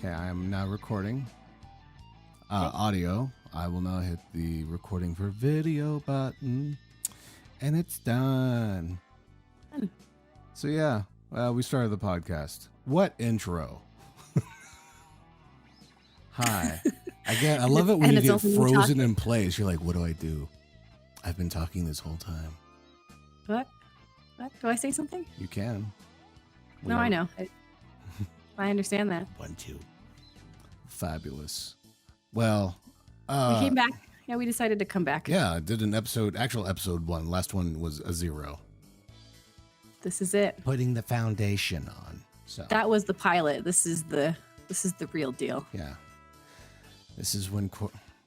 Okay, I am now recording Okay. audio. I will now hit the recording for video button, and it's done. Done. So yeah, we started the podcast. What intro? Hi. Again, I love it when And you it's get also me frozen talking. in place. You're like, what do I do? I've been talking this whole time. What? Do I say something? You can. No, I know. I understand that. 1, 2. Fabulous. Well, We came back. Yeah, we decided to come back. yeah, I did an actual episode 1. Last one was a 0. This is it. Putting the foundation on. So That was the pilot. This is the real deal. yeah, this is when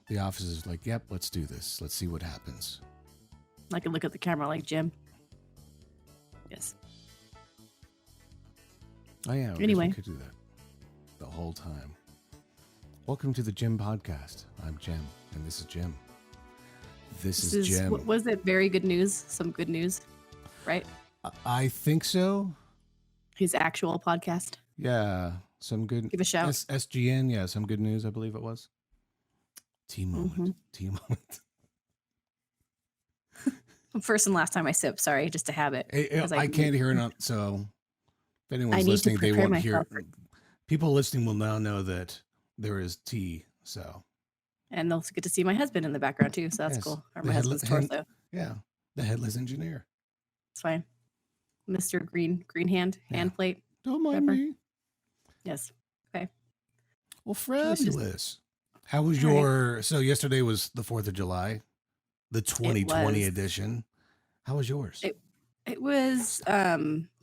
the office is like, yep, let's do this. Let's see what happens. I can look at the camera like Jim. Yes. Oh yeah. Anyway. We could do that the whole time. Welcome to the Jim Podcast. I'm Jim, and this is Jim. This is Jim. Was it very good news? Some good news, right? I think so. His actual podcast. Yeah, some good. Give a shout. SGN. Yeah, some good news. I believe it was. T-moment. Mm-hmm. T-moment. First and last time I sip. Sorry, just a habit. I can't hear it. So if anyone's need to listening, they prepare won't hear. myself. People listening will now know that there is tea. So And they'll get to see my husband in the background too, so that's Yes. cool. Or The my husband's torso. yeah, the headless engineer. It's fine. Mr. Green hand plate. Don't mind Pepper. me. Yes. Well, was just- fabulous. How was All right. your? So yesterday was the 4th of July, the 2020 was. edition. How was yours? It was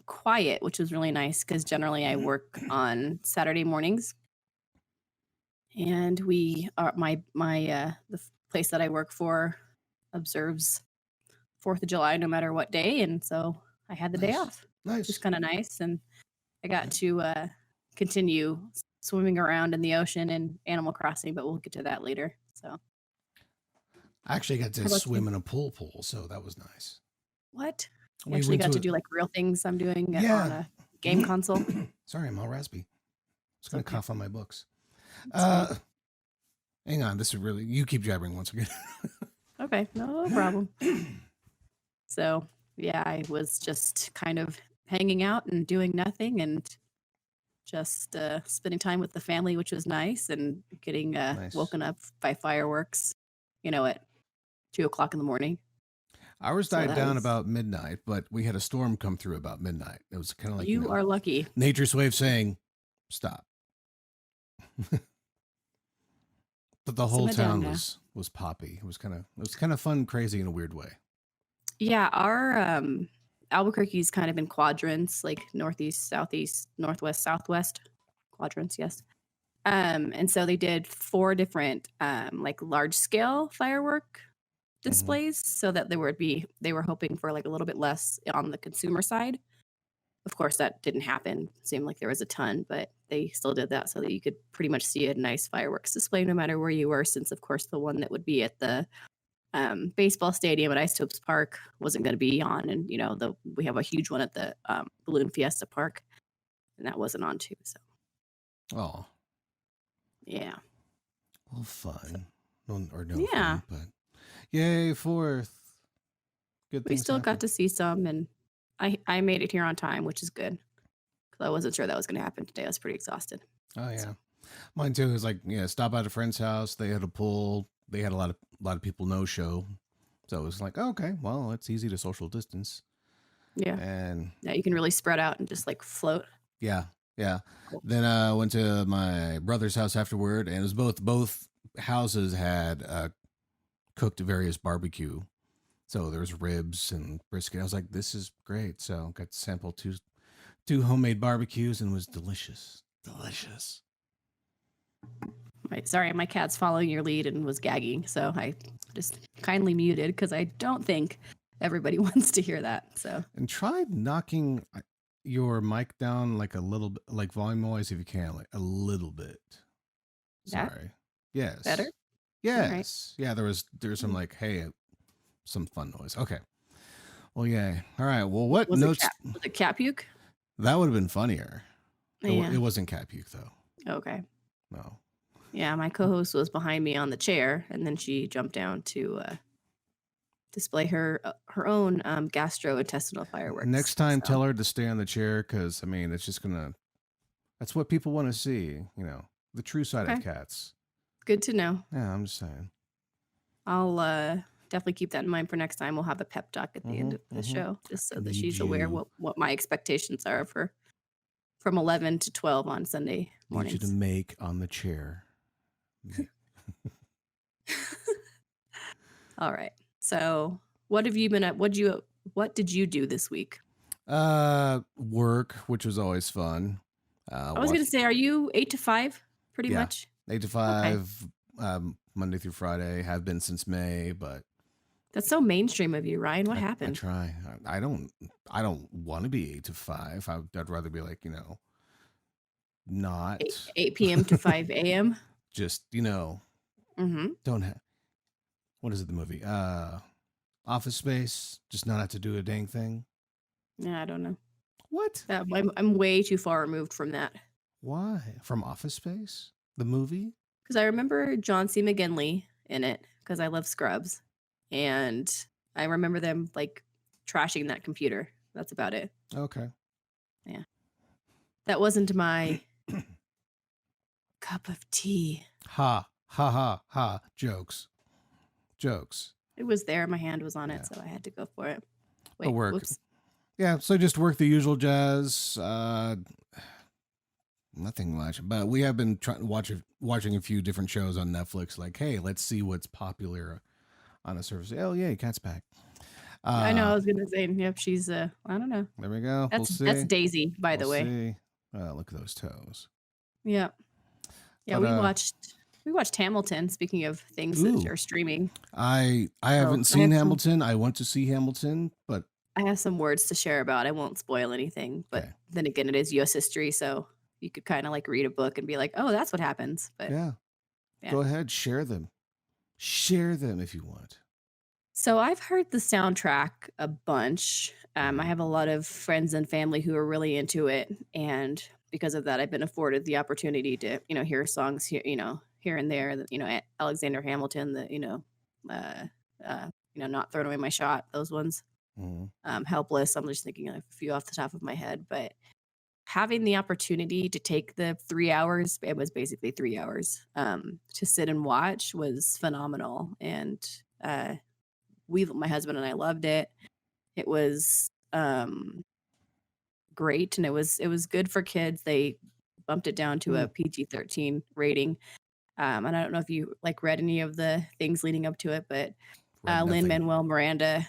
quiet, which was really nice because generally I work on Saturday mornings. And we are the place that I work for observes 4th of July no matter what day, and so I had the day Nice. off. Nice. Which is kind of nice, and I got to continue swimming around in the ocean and Animal Crossing, but we'll get to that later. So I actually got How to about swim in a pool, so that was nice. what? You We actually went got to a- do like real things I'm doing on Yeah. a game console. Sorry, I'm all raspy. Just gonna Okay. cough on my books. It's Hang on. This is really. You keep jabbering once again. Okay, no problem. So yeah, I was just kind of hanging out and doing nothing and just spending time with the family, which was nice, and getting Nice. woken up by fireworks, at 2:00 in the morning. Ours So died that down was- about midnight, but we had a storm come through about midnight. It was kind of like You are lucky. nature's way of saying stop. But the whole Simmer down town now. was poppy. It was kind of fun, crazy in a weird way. Yeah, our Albuquerque's kind of in quadrants, like northeast, southeast, northwest, southwest quadrants. Yes. And so they did 4 different like large scale firework displays, so that they were hoping for like a little bit less on the consumer side. Of course, that didn't happen. It seemed like there was a ton, but they still did that so that you could pretty much see a nice fireworks display no matter where you were. Since of course the one that would be at the baseball stadium at Isotopes Park wasn't going to be on, and we have a huge one at the Balloon Fiesta Park, and that wasn't on too. So Oh, yeah, well, fun. No Yeah. fun, but yay, 4th. Good we things still got happen. to see some, and I made it here on time, which is good because I wasn't sure that was going to happen today. I was pretty exhausted. Oh yeah, mine too. Is like stop at a friend's house. They had a pool. They had a lot of people no show, so it was like okay, well, it's easy to social distance. Yeah, And yeah, you can really spread out and just like float. yeah. Cool. Then I went to my brother's house afterward, and it was both houses had cooked various barbecue. So there was ribs and brisket. I was like, this is great. So got to sample two homemade barbecues, and it was delicious. Delicious. Right, sorry, my cat's following your lead and was gagging, so I just kindly muted because I don't think everybody wants to hear that. So And try knocking your mic down like a little bit, like volume wise, if you can, like a little bit. That? Sorry. Yes. Better? Yes. Yeah, there's some like, hey, some fun noise. Okay. Well, yay. All right. Well, what was notes? it cat puke? That would have been funnier. Yeah. It wasn't cat puke though. Okay. No. Yeah, my co-host was behind me on the chair, and then she jumped down to display her own gastrointestinal fireworks. Next time, So. tell her to stay on the chair because I mean, it's just gonna. That's what people want to see. You know, the true side of cats. Good to know. Yeah, I'm just saying. I'll definitely keep that in mind for next time. We'll have a pep talk at the end of the show, just so that she's aware what my expectations are for from 11 to 12 on Sunday mornings. Need you to make on the chair. All right. So, what have you been at? What did you do this week? Work, which was always fun. I was going to say, are you 8 to 5 pretty much? 8 to 5, Monday through Friday. Have been since May, but that's so mainstream of you, Ryan. What happened? I try. I don't want to be 8 to 5. I'd rather be like, not 8 p.m. to 5 a.m. Just, don't have. What is it, the movie? Office Space. Just not have to do a dang thing. Yeah, I don't know. What? I'm way too far removed from that. Why? From Office Space? The movie? Because I remember John C. McGinley in it, because I love Scrubs. And I remember them, like, trashing that computer. That's about it. Okay. Yeah. That wasn't my cup of tea. Ha. Ha, ha, ha. Jokes. It was there. My hand was on it, so I had to go for it. Wait, work. Whoops. Yeah, so just work the usual jazz. Nothing much, but we have been watching a few different shows on Netflix. Like, hey, let's see what's popular on a service. Oh, yeah, Cat's back. I know. I was gonna say, yep, she's. I don't know. There we go. We'll see. That's Daisy, by the way. See. Look at those toes. Yeah, yeah. But, we watched Hamilton. Speaking of things that are streaming, I haven't seen Hamilton. I want to see Hamilton, but I have some words to share about. I won't spoil anything, but then again, it is U.S. history, so you could kind of like read a book and be like, "Oh, that's what happens." But yeah. Go ahead, share them if you want. So I've heard the soundtrack a bunch. I have a lot of friends and family who are really into it, and because of that, I've been afforded the opportunity to, hear songs here, here and there. That Alexander Hamilton, Not Throwing Away My Shot, those ones. Mm-hmm. Helpless. I'm just thinking of a few off the top of my head, but having the opportunity to take the 3 hours, it was basically 3 hours, to sit and watch was phenomenal, and my husband and I loved it. It was great, and it was good for kids. They bumped it down to a PG-13 rating. And I don't know if you read any of the things leading up to it, but Lin-Manuel Miranda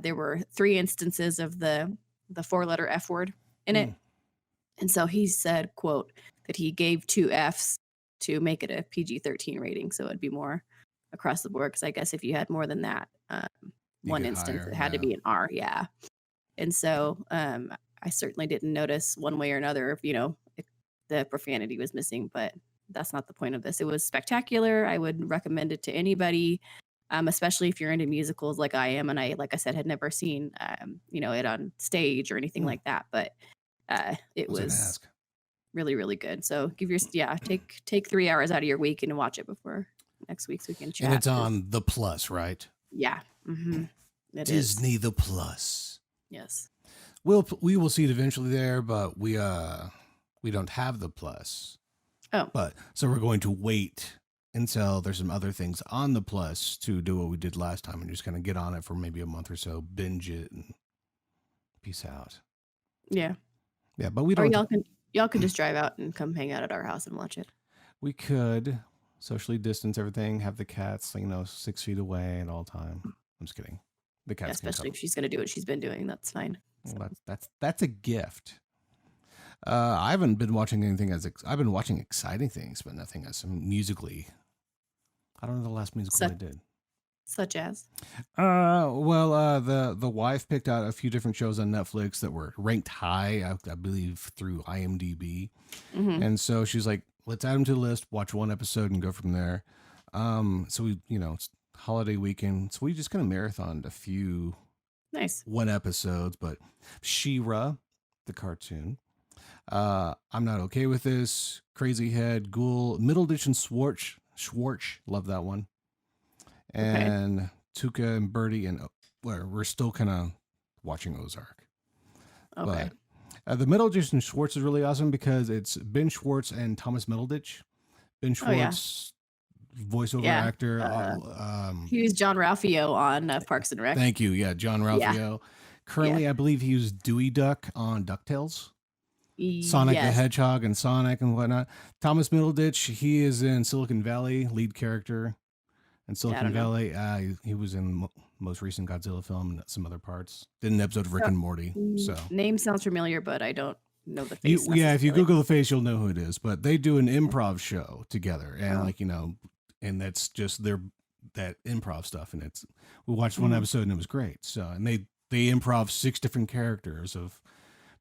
there were 3 instances of the 4-letter F word in it. And so he said, quote, that he gave 2 Fs to make it a PG-13 rating. So it'd be more across the board. Because I guess if you had more than that, one instance, it had to be an R. Yeah. And so I certainly didn't notice one way or another if the profanity was missing. But that's not the point of this. It was spectacular. I would recommend it to anybody, especially if you're into musicals like I am. And I, like I said, had never seen, it on stage or anything like that. But it was really, really good. So take 3 hours out of your week and watch it before next week's weekend chat. And it's on the Plus, right? Yeah. Mm-hmm. Disney the Plus. Yes. We will see it eventually there, but we don't have the Plus. Oh. But so we're going to wait until there's some other things on the Plus to do what we did last time and just kind of get on it for maybe a month or so, binge it, and peace out. Yeah. Yeah, but we don't. Or y'all can just drive out and come hang out at our house and watch it. We could socially distance everything, have the cats, 6 feet away at all time. I'm just kidding. The cats, especially if she's going to do what she's been doing, that's fine. So. Well, that's a gift. I haven't been watching anything I've been watching exciting things, but nothing as musically. I don't know the last musical I did. Such as? The wife picked out a few different shows on Netflix that were ranked high, I believe, through IMDb. Mm-hmm. And so she's like, let's add them to the list, watch one episode and go from there. So we, it's holiday weekend. So we just kind of marathoned a few nice 1 episodes, but She-Ra, the cartoon, I'm Not Okay With This, Crazy Head, Ghoul, Middle Ditch and Schwartz, love that one. Okay. And Tuca and Birdie, and we're still kind of watching Ozark. Okay. But the Middle Ditch and Schwartz is really awesome because it's Ben Schwartz and Thomas Middleditch. Ben Oh yeah. Schwartz, voiceover Yeah. actor. He was John Ralphio on Parks and Rec. Thank you. Yeah, John Yeah. Ralphio. Yeah. Currently, I believe he was Dewey Duck on DuckTales. Sonic the Yes. Hedgehog and Sonic and whatnot. Thomas Middleditch, he is in Silicon Valley, lead character in Silicon Valley. He was in most recent Godzilla film and some other parts. Did an episode of Rick and Morty. So name sounds familiar, but I don't know the face. yeah, if you Google the face, you'll know who it is. But they do an improv show together, and and that's just that improv stuff. And we watched one episode and it was great. So and they improv 6 different characters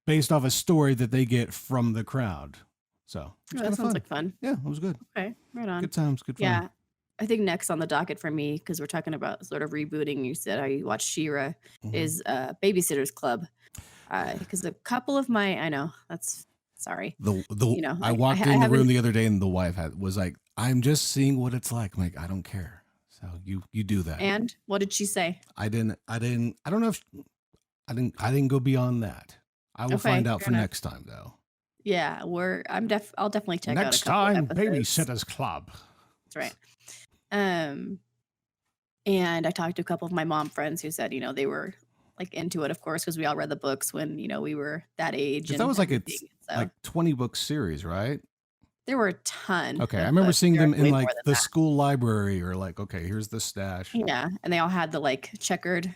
based off a story that they get from the crowd. So that sounds like fun. Yeah, it was good. Okay, right on. Good times, good fun. Yeah, I think next on the docket for me, because we're talking about sort of rebooting. You said I watched She-Ra, is Babysitter's Club. Because a couple of I know that's sorry. I walked in the room the other day and the wife was like, "I'm just seeing what it's like." I'm like, I don't care. So you do that. And what did she say? I don't know if I didn't go beyond that. I will find out for next time though. Yeah, I'll definitely check out next time. Babysitter's Club. That's right. And I talked to a couple of my mom friends who said, they were like into it, of course, because we all read the books when we were that age. That was like like 20 book series, right? There were a ton. Okay, I remember seeing them in like the school library, or like, okay, here's the stash. Yeah, and they all had the like checkered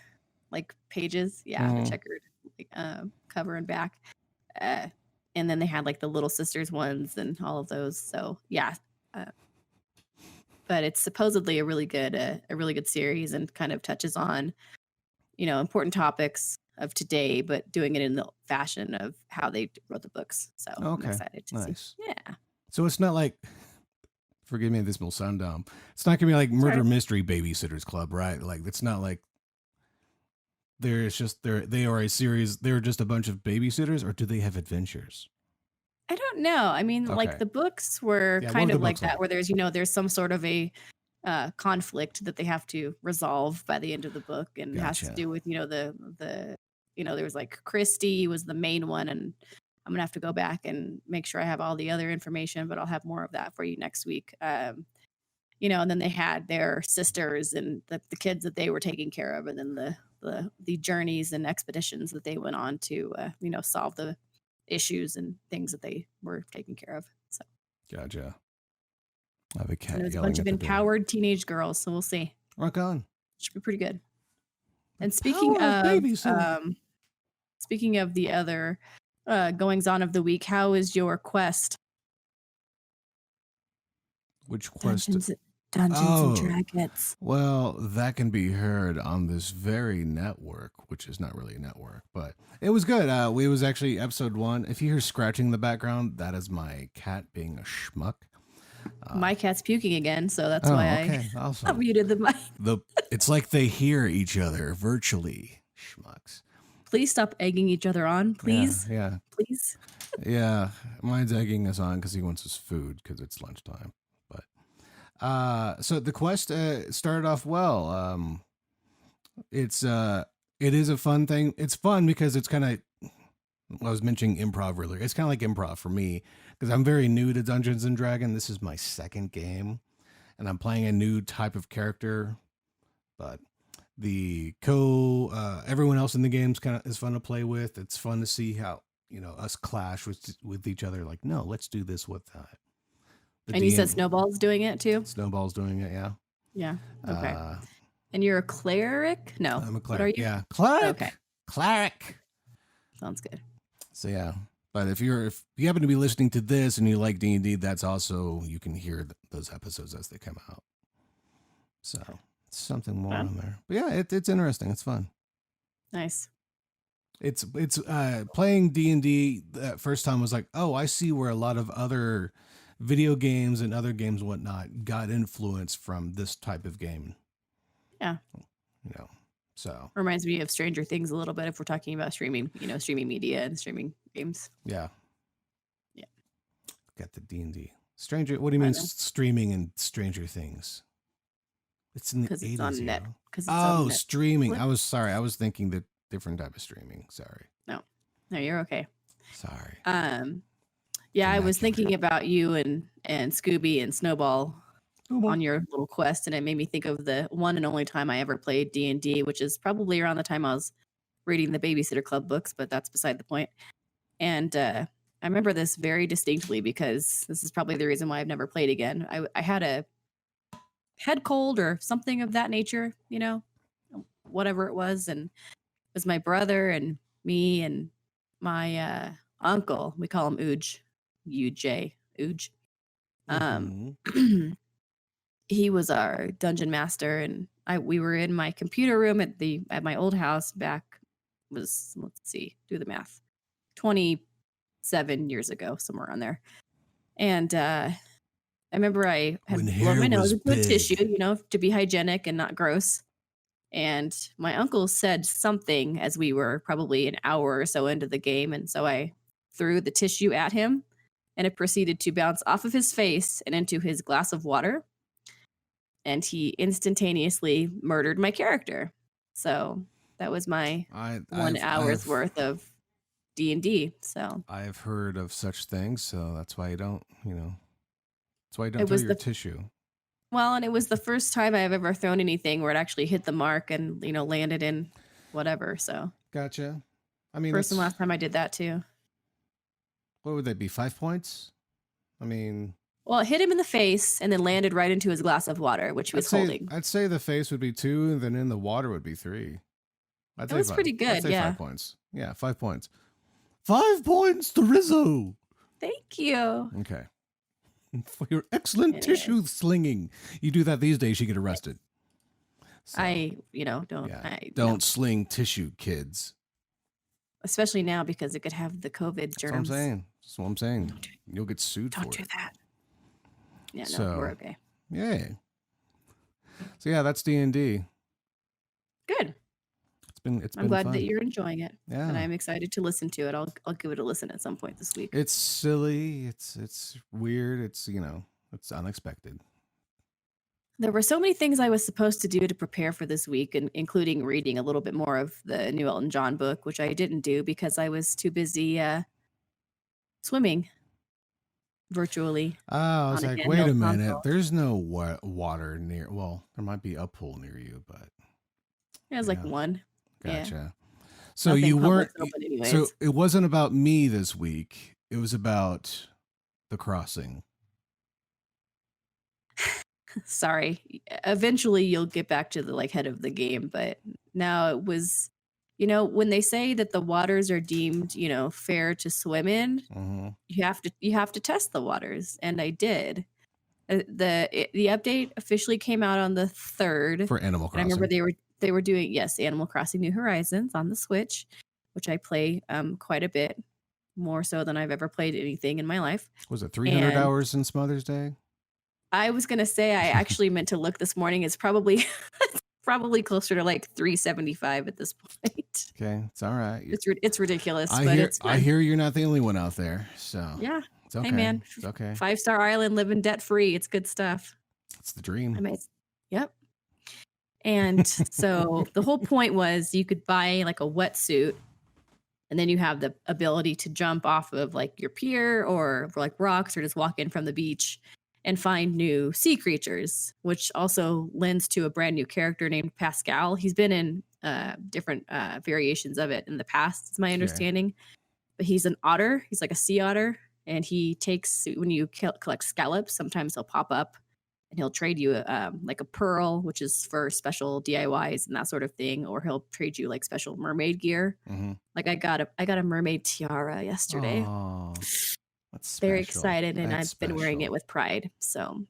like pages. Yeah, the checkered cover and back. And then they had like the Little Sisters ones and all of those. So yeah. But it's supposedly a really good series and kind of touches on, important topics of today, but doing it in the fashion of how they wrote the books. So I'm excited to see. Yeah. So it's not like, forgive me, this will sound dumb. It's not gonna be like Murder Mystery Babysitter's Club, right? Like it's not like they are a series. They're just a bunch of babysitters, or do they have adventures? I don't know. I mean, like the books were kind of like that, where there's some sort of a conflict that they have to resolve by the end of the book, and it has to do with there was like Christy was the main one, and I'm gonna have to go back and make sure I have all the other information, but I'll have more of that for you next week. And then they had their sisters and the kids that they were taking care of, and then the journeys and expeditions that they went on to solve the issues and things that they were taking care of. So gotcha. I have a cat. There's a bunch of empowered teenage girls, so we'll see. Rock on. Should be pretty good. And speaking of the other goings on of the week, how is your quest? Which quest? Dungeons and Dragons. Well, that can be heard on this very network, which is not really a network, but it was good. It was actually episode 1. If you hear scratching in the background, that is my cat being a schmuck. My cat's puking again, so that's why I muted the mic. It's like they hear each other virtually, schmucks. Please stop egging each other on, please. Yeah. Please. Yeah, mine's egging us on because he wants his food because it's lunchtime. So the quest started off well. It is a fun thing. It's fun because it's kind of, I was mentioning improv earlier. It's kind of like improv for me because I'm very new to Dungeons and Dragons. This is my second game, and I'm playing a new type of character. But everyone else in the game's kind of is fun to play with. It's fun to see how us clash with each other. Like, no, let's do this with that. And you said Snowball's doing it too? Snowball's doing it, yeah. Yeah. Okay. And you're a cleric? No. I'm a cleric. What are you? Yeah. Cleric. Okay. Cleric. Sounds good. So yeah. But if you happen to be listening to this and you like D&D, that's also, you can hear those episodes as they come out. So it's something more on there. But yeah, it's interesting. It's fun. Nice. It's playing D&D that first time was like, oh, I see where a lot of other video games and other games and whatnot got influence from this type of game. Yeah. So reminds me of Stranger Things a little bit if we're talking about streaming, streaming media and streaming games. Yeah. Got the D&D. Stranger. What do you mean streaming and Stranger Things? It's in the 80s. It's on net. Because it's on net. Streaming. I was sorry. I was thinking the different type of streaming. Sorry. No, you're okay. Sorry. Yeah, I was thinking about you and Scooby and Snowball on your little quest, and it made me think of the one and only time I ever played D&D, which is probably around the time I was reading the Babysitter Club books, but that's beside the point. And I remember this very distinctly because this is probably the reason why I've never played again. I had a head cold or something of that nature, whatever it was, and it was my brother and me and my uncle. We call him Ooge. UJ Ooge. He was our dungeon master, and we were in my computer room at my old house back let's see, do the math, 27 years ago, somewhere around there. And I remember I had blown my nose into a tissue, to be hygienic and not gross. And my uncle said something as we were probably an hour or so into the game, and so I threw the tissue at him, and it proceeded to bounce off of his face and into his glass of water. And he instantaneously murdered my character. So that was my 1 hour's worth of D&D. So I've heard of such things, so that's why you don't, that's why you don't throw your tissue. Well, and it was the first time I've ever thrown anything where it actually hit the mark and, landed in whatever. So gotcha. I mean, first and last time I did that too. What would they be? 5 points? I mean, well, it hit him in the face and then landed right into his glass of water, which he was holding. I'd say the face would be 2, and then in the water would be 3. That was pretty good. I'd say 5 points. Yeah, 5 points. 5 points to Rizzo. Thank you. Okay. For your excellent tissue slinging. You do that these days, you get arrested. So, don't sling tissue, kids. Especially now because it could have the COVID germs. That's what I'm saying. You'll get sued for it. Don't do that. Yeah, no, we're okay. Yeah. So yeah, that's D&D. Good. I'm glad fun. That you're enjoying it. Yeah. And I'm excited to listen to it. I'll give it a listen at some point this week. It's silly. It's weird. It's, it's unexpected. There were so many things I was supposed to do to prepare for this week, including reading a little bit more of the new Elton John book, which I didn't do because I was too busy swimming virtually. Oh, I was like, wait a minute. Console. There's no water near. Well, there might be a pool near you, but it was like one. Gotcha. Yeah. So nothing you weren't. So it wasn't about me this week. It was about the crossing. Sorry. Eventually, you'll get back to the head of the game, but now it was. When they say that the waters are deemed, fair to swim in, you have to test the waters, and I did. The update officially came out on the 3rd for Animal Crossing. I remember they were doing Animal Crossing New Horizons on the Switch, which I play quite a bit, more so than I've ever played anything in my life. Was it 300 hours since Mother's Day? I was gonna say I actually meant to look this morning. It's probably closer to 375 at this point. Okay, it's all right. It's ridiculous. I hear you're not the only one out there. So yeah, it's okay. Hey man, it's okay. 5-star island, living debt free. It's good stuff. It's the dream. Yep. And so the whole point was you could buy a wetsuit, and then you have the ability to jump off of your pier or rocks, or just walk in from the beach and find new sea creatures, which also lends to a brand new character named Pascal. He's been in different variations of it in the past, it's my understanding. But he's an otter. He's like a sea otter. And he takes, when you collect scallops, sometimes he'll pop up and he'll trade you a pearl, which is for special DIYs and that sort of thing. Or he'll trade you special mermaid gear. Mm-hmm. I got a mermaid tiara yesterday. Oh. That's very excited, and I've been wearing it with pride. So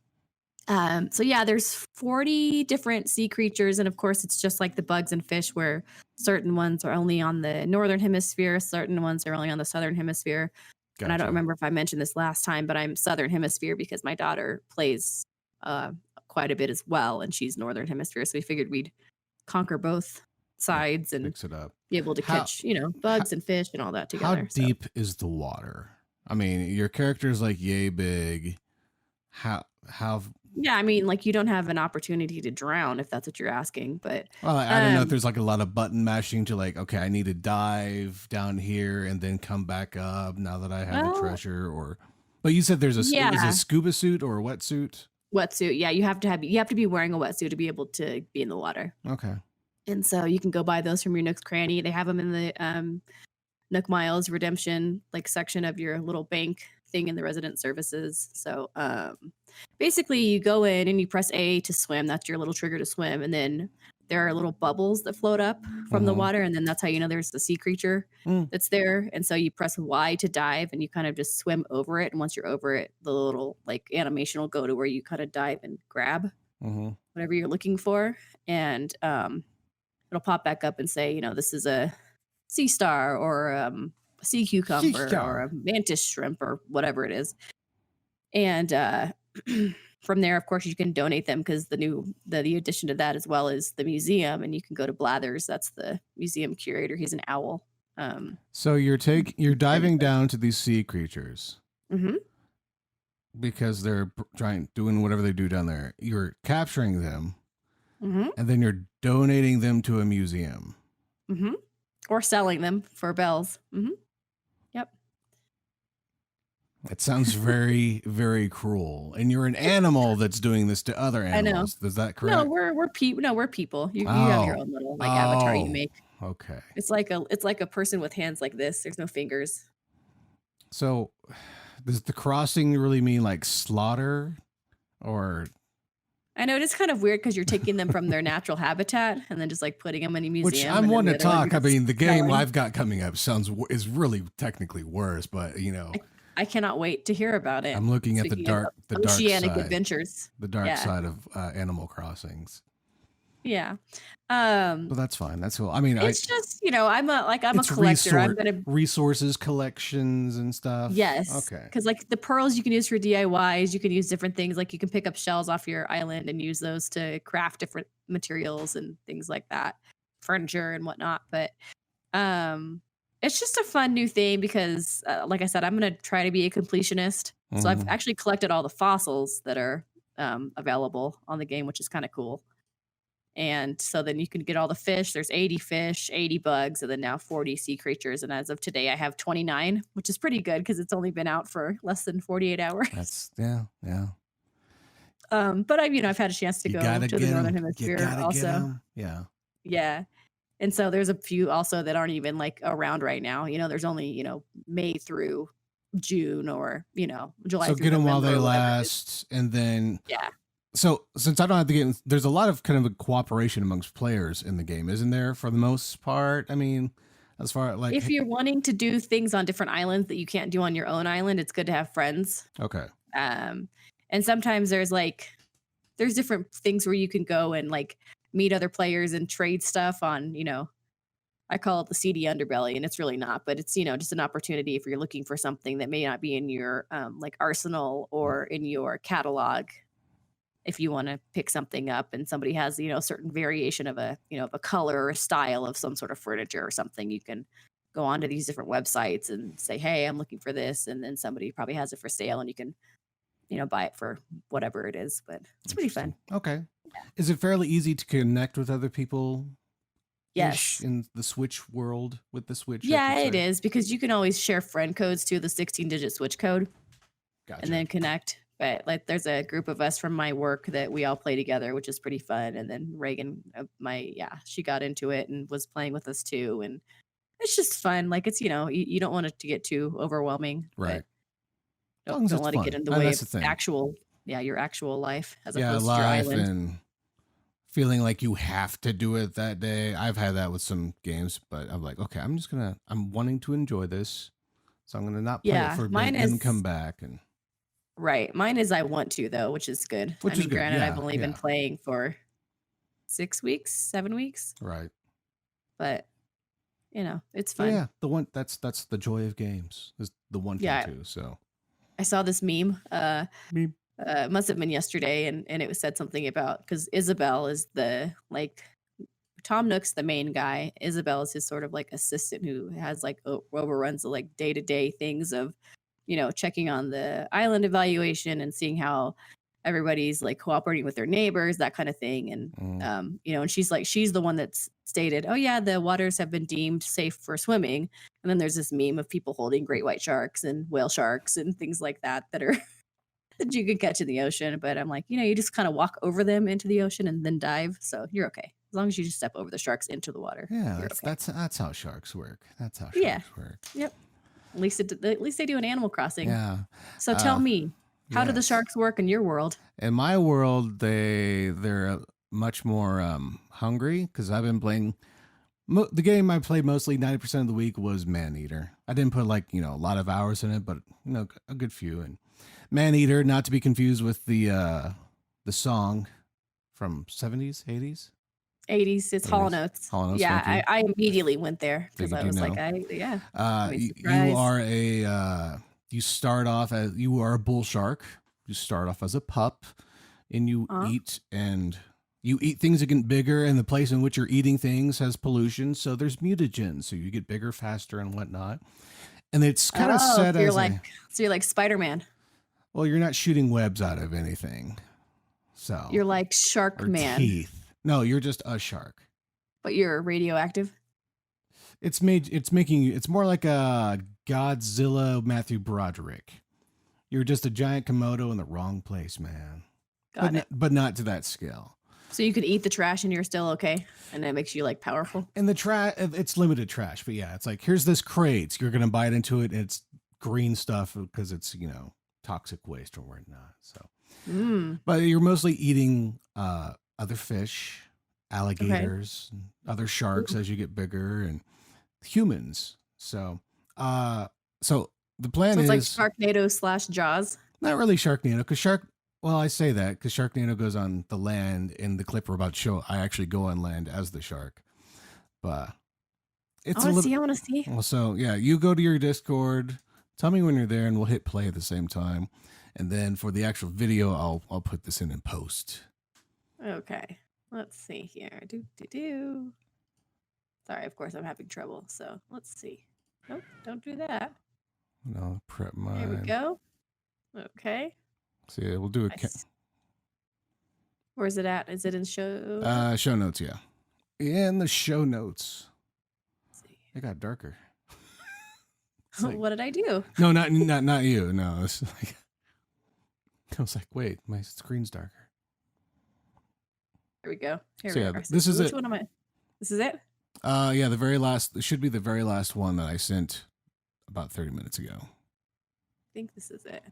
yeah, there's 40 different sea creatures, and of course it's just like the bugs and fish, where certain ones are only on the northern hemisphere, certain ones are only on the southern hemisphere. Gotcha. And I don't remember if I mentioned this last time, but I'm southern hemisphere because my daughter plays quite a bit as well, and she's northern hemisphere, so we figured we'd conquer both sides and mix it up, be able to catch bugs and fish and all that together. How deep is the water? I mean, your character is like yay big. How Yeah, I mean, like you don't have an opportunity to drown if that's what you're asking, but well, I don't know if there's like a lot of button mashing to like, okay, I need to dive down here and then come back up now that I have the well, treasure, or but you said there's is it a yeah, scuba suit or a wetsuit? wetsuit. Yeah, you have to be wearing a wetsuit to be able to be in the water. Okay. And so you can go buy those from your Nook's Cranny. They have them in the Nook Miles redemption like section of your little bank thing in the resident services. So basically you go in and you press A to swim. That's your little trigger to swim. And then there are little bubbles that float up from the water. And then that's how you know there's the sea creature Mm. that's there. And so you press Y to dive and you kind of just swim over it. And once you're over it, the little like animation will go to where you kind of dive and grab whatever you're looking for. And it'll pop back up and say, you know, this is a sea star or a sea cucumber or a mantis shrimp or whatever it is. And from there, of course, you can donate them because the addition to that as well is the museum, and you can go to Blathers. That's the museum curator. He's an owl. So you're diving down to these sea creatures Mm-hmm. because they're doing whatever they do down there. You're capturing them, Mm-hmm. and then you're donating them to a museum. Mm-hmm. Or selling them for bells. Mm-hmm. Yep. It sounds very, very cruel. And you're an animal that's doing this to other animals. Is that correct? No, we're people. No, we're people. You have your own little like avatar you make. Okay. It's like a person with hands like this. There's no fingers. So does the crossing really mean like slaughter or? I know it is kind of weird because you're taking them from their natural habitat and then just like putting them in a museum. Which I'm one to talk. I mean, the game I've got coming up is really technically worse, but you know, I cannot wait to hear about it. I'm looking at the dark oceanic side, adventures. the dark side of Animal Crossings. Yeah. Well, that's fine. That's cool. I mean, it's just, you know, I'm a collector. I'm gonna resources collections and stuff. Yes. Okay. Because like the pearls you can use for DIYs, you can use different things. Like you can pick up shells off your island and use those to craft different materials and things like that, furniture and whatnot. But it's just a fun new thing because, like I said, I'm gonna try to be a completionist. So I've actually collected all the fossils that are available on the game, which is kind of cool. And so then you can get all the fish. There's 80 fish, 80 bugs, and then now 40 sea creatures. And as of today, I have 29, which is pretty good because it's only been out for less than 48 hours. That's yeah. But I've had a chance to go to the Northern Hemisphere also. Yeah. Yeah. And so there's a few also that aren't even like around right now. You know, there's only, May through June or, July. So through get them while November they last. And then, yeah. So since I don't have to get in, there's a lot of kind of a cooperation amongst players in the game, isn't there? For the most part, I mean, as far as like if you're wanting to do things on different islands that you can't do on your own island, it's good to have friends. Okay. And sometimes there's different things where you can go and like meet other players and trade stuff on, I call it the seedy underbelly, and it's really not, but it's, just an opportunity if you're looking for something that may not be in your like arsenal or in your catalog. If you want to pick something up and somebody has, a certain variation of a color or a style of some sort of furniture or something, you can go onto these different websites and say, hey, I'm looking for this. And then somebody probably has it for sale and you can, buy it for whatever it is, but it's pretty fun. Okay. Yeah. Is it fairly easy to connect with other people? Yes. In the Switch world with the Switch? Yeah, it is because you can always share friend codes to the 16-digit Switch code. Gotcha. And then connect. But like, there's a group of us from my work that we all play together, which is pretty fun. And then Reagan, she got into it and was playing with us too. And it's just fun. Like it's, you don't want it to get too overwhelming. Right. Don't let it get in the way of your actual life as opposed to your island. And feeling like you have to do it that day. I've had that with some games, but I'm like, okay, I'm wanting to enjoy this. So I'm going to not play it for a bit and come back and. Right. Mine is I want to, though, which is good. Granted, yeah, I've only been playing for 7 weeks. Right. But, it's fun. Yeah. That's the joy of games is the one thing too. So I saw this meme. Must have been yesterday. And it said something about, because Isabel is Tom Nook's the main guy. Isabel is his sort of like assistant who has like overruns the like day-to-day things of checking on the island evaluation and seeing how everybody's like cooperating with their neighbors, that kind of thing. And and she's the one that's stated, oh yeah, the waters have been deemed safe for swimming. And then there's this meme of people holding great white sharks and whale sharks and things like that are that you could catch in the ocean. But I'm like, you just kind of walk over them into the ocean and then dive, so you're okay as long as you just step over the sharks into the water. Yeah, that's how sharks work. That's how Yeah. sharks work. Yep. At least they do in Animal Crossing. Yeah. So tell me, how do the yes. sharks work in your world? In my world, they're much more hungry because I've been playing. The game I played mostly 90% of the week was ManEater. I didn't put a lot of hours in it, but a good few. And ManEater, not to be confused with the song from 70s, 80s. 80s. It's Hall & Oates. Hall & Oates, yeah, thank you. I immediately went there because I was like, you are you start off as you are a bull shark. You start off as a pup, and you eat things that get bigger, and the place in which you're eating things has pollution, so there's mutagens, so you get bigger faster and whatnot. And it's kind of set as so you're like Spider-Man. Well, you're not shooting webs out of anything, so you're like Shark Man. Teeth. No, you're just a shark. But you're radioactive. It's more like a Godzilla Matthew Broderick. You're just a giant Komodo in the wrong place, man. But not to that scale. So you could eat the trash and you're still okay, and it makes you like powerful. And the trash, it's limited trash, but yeah, it's like here's this crate. You're gonna bite into it, and it's green stuff because it's toxic waste or whatnot. So, but you're mostly eating other fish, alligators, and other sharks as you get bigger, and humans. So the plan is like Sharknado / Jaws. Not really Sharknado, because well, I say that because Sharknado goes on the land. In the clip we're about to show, I actually go on land as the shark. But it's I want to see. Well, so yeah, you go to your Discord. Tell me when you're there, and we'll hit play at the same time. And then for the actual video, I'll put this in post. Okay, let's see here. Sorry, of course I'm having trouble. So let's see. Nope, don't do that. No, prep mine. There we go. Okay. So yeah, we'll do it. Nice. Where's it at? Is it in show? Show notes, yeah. In the show notes. It got darker. Like, what did I do? No, not you. No, it's like I was like, wait, my screen's darker. There we go. Here we are. This is Which it. one am I? This is it? Yeah, the very last. It should be the very last one that I sent about 30 minutes ago. I think this is it.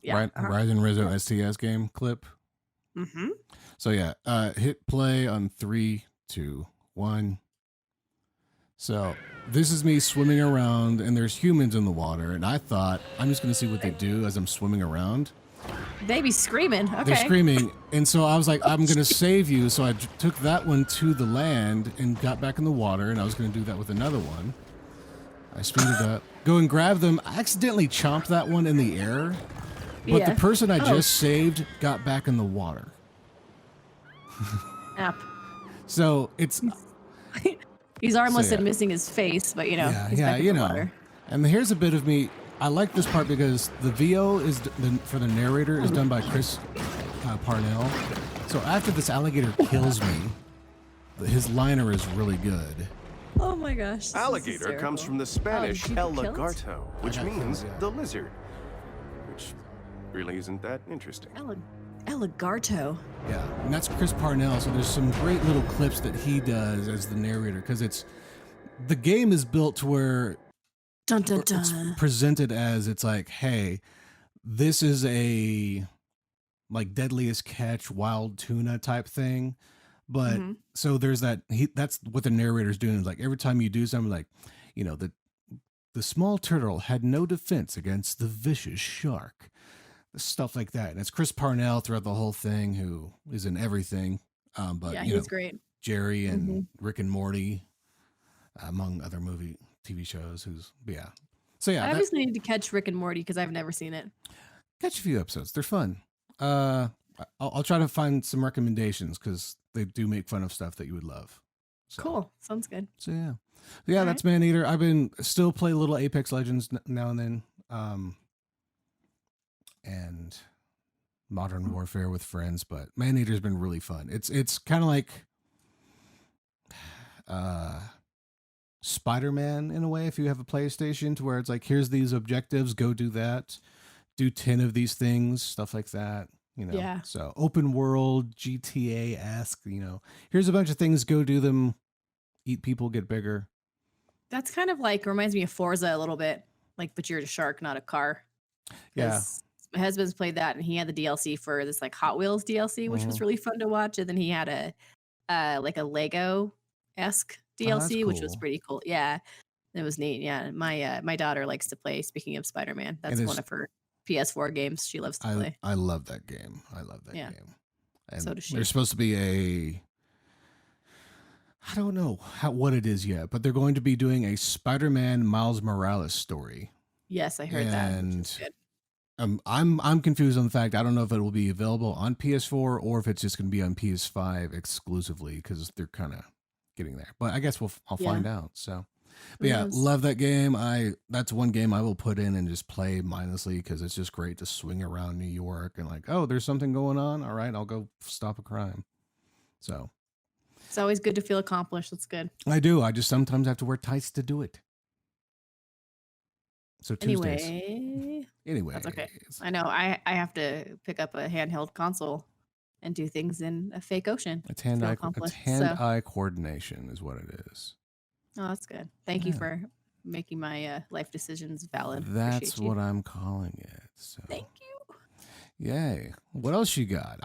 Yeah. Ryzen Rizzo STS game clip. Mm-hmm. So yeah, hit play on 3, 2, 1. So this is me swimming around, and there's humans in the water, and I thought I'm just gonna see what they do as I'm swimming around. They be screaming. Okay. They're screaming, and so I was like, I'm gonna save you. So I took that one to the land and got back in the water, and I was gonna do that with another one. I speeded up, go and grab them. I accidentally chomped that one in the air, but the person I just saved got back in the water. App. So it's he's armless and missing his face, but he's back in the water. And here's a bit of me. I like this part because the VO for the narrator is done by Chris Parnell. So after this alligator kills me, his liner is really good. Oh my gosh. Alligator comes from the Spanish El Lagarto, which means the lizard, which really isn't that interesting. El Lagarto. Yeah, and that's Chris Parnell. So there's some great little clips that he does as the narrator because the game is built to where dun, dun, dun. It's presented as it's like, hey, this is a like deadliest catch wild tuna type thing. But so there's that's what the narrator's doing is like every time you do something like, the small turtle had no defense against the vicious shark. Stuff like that. And it's Chris Parnell throughout the whole thing who is in everything. But he's great. Jerry and Rick and Morty, among other TV shows. So yeah. I obviously need to catch Rick and Morty because I've never seen it. Catch a few episodes. They're fun. I'll try to find some recommendations because they do make fun of stuff that you would love. So. Cool. Sounds good. So yeah, that's ManEater. I've been still play a little Apex Legends now and then. and Modern Warfare with friends, but ManEater's been really fun. It's kind of like Spider-Man in a way if you have a PlayStation, to where it's like, here's these objectives, go do that, do 10 of these things, stuff like that, you know. Yeah. So open world, GTA-esque, you know. Here's a bunch of things, go do them, eat people, get bigger. That's kind of like, reminds me of Forza a little bit, like, but you're a shark, not a car. Yeah. My husband's played that, and he had the DLC for this like Hot Wheels DLC, which was really fun to watch. And then he had a like a Lego-esque DLC, which was cool. pretty cool. Yeah, it was neat. Yeah, my daughter likes to play. Speaking of Spider-Man, that's one of her PS4 games she loves to play. I love that game. I love that game. And so does she. There's supposed to be I don't know what it is yet, but they're going to be doing a Spider-Man Miles Morales story. Yes, I heard that. Which is good. I'm confused on the fact, I don't know if it will be available on PS4 or if it's just going to be on PS5 exclusively, because they're kind of getting there. But I guess I'll find out. So, but yeah, love that game. That's one game I will put in and just play mindlessly, because it's just great to swing around New York and like, oh, there's something going on. All right, I'll go stop a crime. So it's always good to feel accomplished. That's good. I do. I just sometimes have to wear tights to do it. So Tuesdays. Anyway, that's okay. I know. I have to pick up a handheld console and do things in a fake ocean. It's hand-eye coordination is what it is. Oh, that's good. Thank you for making my life decisions valid. That's what I'm calling it. So thank you. Yay. What else you got?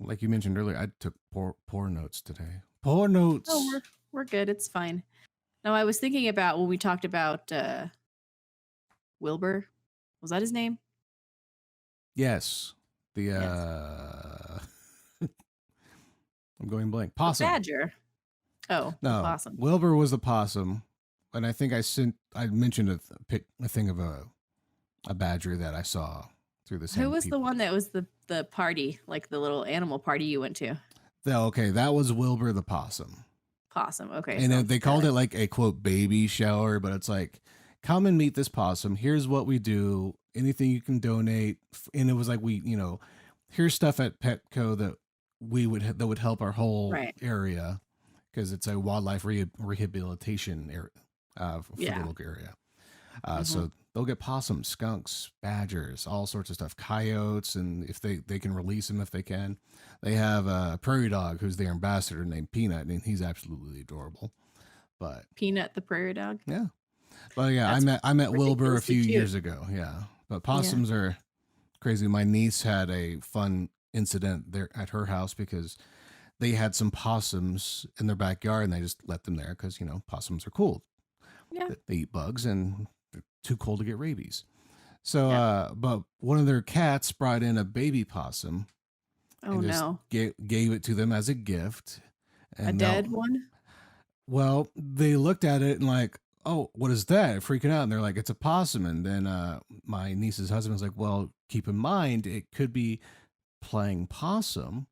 Like you mentioned earlier, I took poor notes today. Poor notes. Oh, we're good. It's fine. No, I was thinking about when we talked about Wilbur. Was that his name? Yes. I'm going blank. Possum. The badger. Oh, no. Possum. Wilbur was the possum, and I think I mentioned a thing of a badger that I saw through the same. Who was the one that was the party, like the little animal party you went to? Okay, that was Wilbur the possum. Possum. Okay. And they called it like a quote baby shower, but it's like, come and meet this possum. Here's what we do. Anything you can donate. And it was like, here's stuff at Petco that that would help our whole area, because it's a wildlife rehabilitation area for the local area. So they'll get possums, skunks, badgers, all sorts of stuff, coyotes, and if they can release them if they can. They have a prairie dog who's their ambassador named Peanut, and he's absolutely adorable. But Peanut the prairie dog? Yeah. But yeah, I met Wilbur a few years ago. Yeah. But possums are crazy. My niece had a fun incident there at her house because they had some possums in their backyard and they just let them there because, possums are cool. Yeah. They eat bugs and they're too cold to get rabies. So, but one of their cats brought in a baby possum. Oh, no. Gave it to them as a gift. And a dead one? Well, they looked at it and like, oh, what is that? Freaking out. And they're like, it's a possum. And then my niece's husband was like, well, keep in mind, it could be playing possum.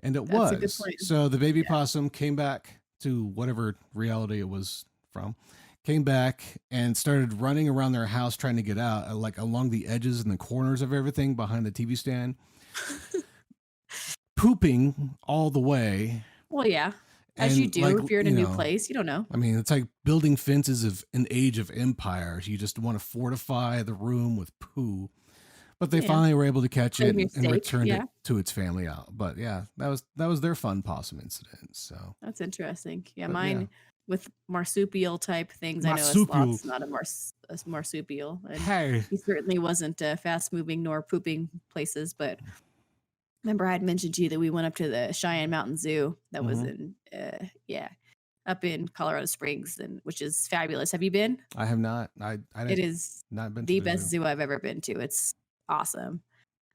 And it was. A good point. So the baby possum came back to whatever reality it was from, came back and started running around their house trying to get out, like along the edges and the corners of everything behind the TV stand, pooping all the way. Well, yeah. As you do, if you're in a new place, you don't know. I mean, it's like building fences of an age of empires. You just want to fortify the room with poo. But they finally were able to catch it and returned it to its family out. But yeah, that was their fun possum incident. So that's interesting. Yeah, mine with marsupial type things. I know a sloth's not a marsupial. And he certainly wasn't fast moving nor pooping places, but. Remember, I had mentioned to you that we went up to the Cheyenne Mountain Zoo that was in, up in Colorado Springs, which is fabulous. Have you been? I have not. It is not been the best zoo I've ever been to. It's awesome.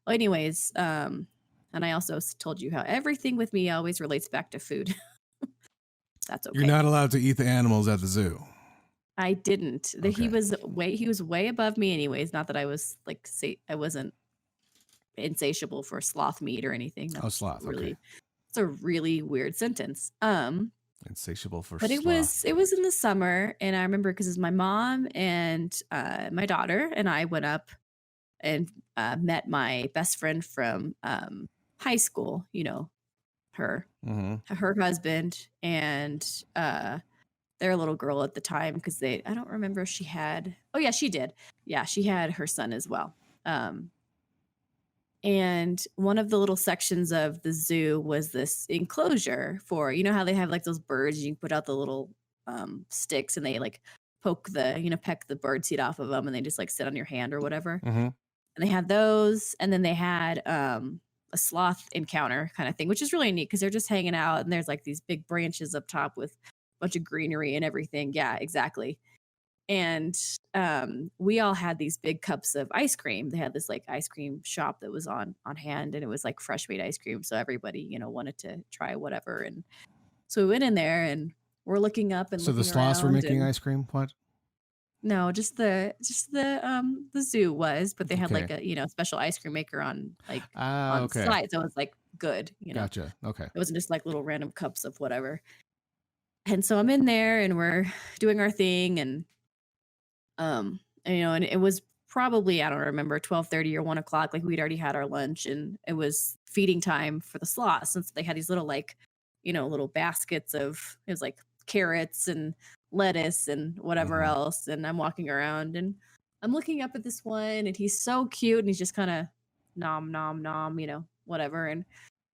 Well, anyways, and I also told you how everything with me always relates back to food. That's okay. You're not allowed to eat the animals at the zoo. I didn't. Okay. He was way above me, anyways. Not that I was I wasn't insatiable for sloth meat or anything. That's sloth. Okay. It's a really weird sentence. Insatiable for but sloth. It was in the summer, and I remember because it's my mom and my daughter and I went up and met my best friend from high school. You know, her husband and their little girl at the time, because I don't remember if she had. Oh yeah, she did. Yeah, she had her son as well. And one of the little sections of the zoo was this enclosure for, you know how they have like those birds, you can put out the little sticks and they like poke the, peck the bird seed off of them and they just like sit on your hand or whatever. And they had those, and then they had a sloth encounter kind of thing, which is really neat because they're just hanging out and there's like these big branches up top with a bunch of greenery and everything. Yeah, exactly. And we all had these big cups of ice cream. They had this like ice cream shop that was on hand, and it was like fresh made ice cream. So everybody, wanted to try whatever. And so we went in there and we're looking up and so looking the sloths were around making ice cream. What? No, just the zoo was, but they had like Okay. a special ice cream maker on on site, so it was like good. Gotcha. Okay. It wasn't just like little random cups of whatever. And so I'm in there and we're doing our thing, and and it was probably, I don't remember, 12:30 or 1 o'clock. Like we'd already had our lunch and it was feeding time for the sloths, since they had these little like little baskets of, it was like carrots and lettuce and whatever else. And I'm walking around and I'm looking up at this one, and he's so cute, and he's just kind of nom nom nom, whatever. And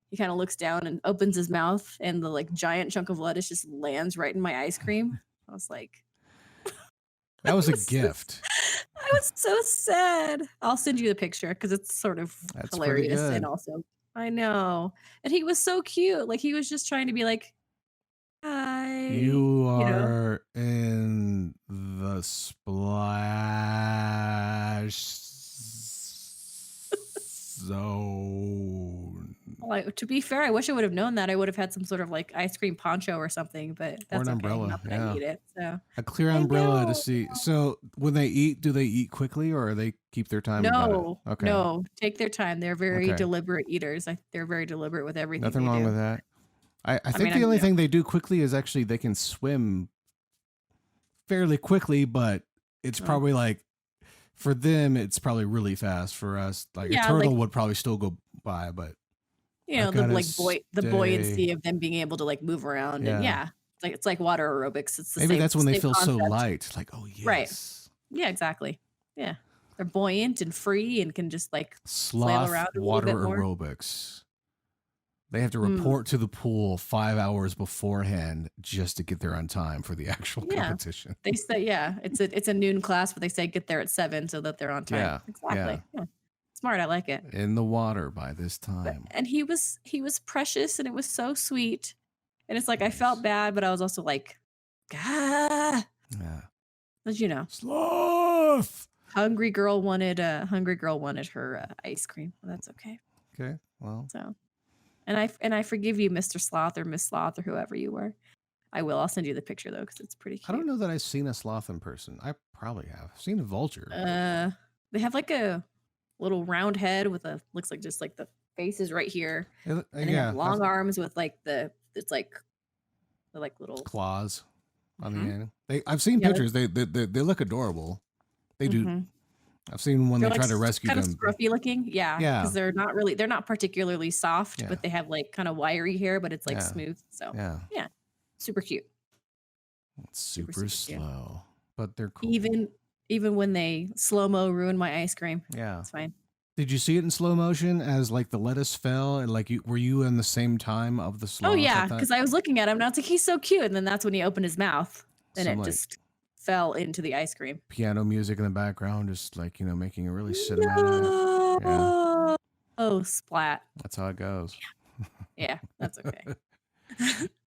he kind of looks down and opens his mouth, and the like giant chunk of lettuce just lands right in my ice cream. I was like, that was a gift. I was so sad. I'll send you the picture because it's sort of hilarious. And also, I know. And he was so cute. Like he was just trying to be like, hi. You are in the splash zone. Like, to be fair, I wish I would have known that. I would have had some sort of like ice cream poncho or something, but that's or an okay. umbrella. Not that I need it. So a clear umbrella to see. So when they eat, do they eat quickly or they keep their time? No, no, take their time. They're very deliberate eaters. They're very deliberate with everything. Nothing wrong with that. I think the only thing they do quickly is actually they can swim fairly quickly, but it's probably like, for them, it's probably really fast. For us, like a turtle would probably still go by, but the buoyancy of them being able to like move around, and it's like water aerobics. It's the maybe same, that's when they feel concept. So light, like yes, right? Yeah, exactly. Yeah, they're buoyant and free and can just like flail around a water little bit more. Aerobics. They have to report to the pool 5 hours beforehand just to get there on time for the actual competition. They say, it's a noon class, but they say get there at 7 so that they're on time. Yeah, exactly. Yeah. Smart. I like it. In the water by this time. And he was precious, and it was so sweet. And it's like, I felt bad, but I was also like, ah. Yeah. But sloth. Hungry girl wanted her ice cream. Well, that's okay. Okay. Well. So. And I forgive you, Mr. Sloth or Miss Sloth or whoever you were. I will. I'll send you the picture though, because it's pretty cute. I don't know that I've seen a sloth in person. I probably have. I've seen a vulture. They have like a little round head with looks like just like the face is right here. And they have long arms with like it's like the like little claws on the end. I've seen pictures. They look adorable. They do. I've seen when they try to rescue them. Kind of scruffy looking. Yeah. Because they're not particularly soft, but they have like kind of wiry hair, but it's like smooth. So yeah. Super cute. It's super slow, but they're cool. Even when they slow-mo ruin my ice cream. Yeah. It's fine. Did you see it in slow motion as like the lettuce fell, and like were you in the same time of the sloth? Oh yeah, because I was looking at him and I was like, he's so cute. And then that's when he opened his mouth and it just fell into the ice cream. Piano music in the background, just like, making a really cinematic. Yeah. Oh, splat. That's how it goes. Yeah, that's okay.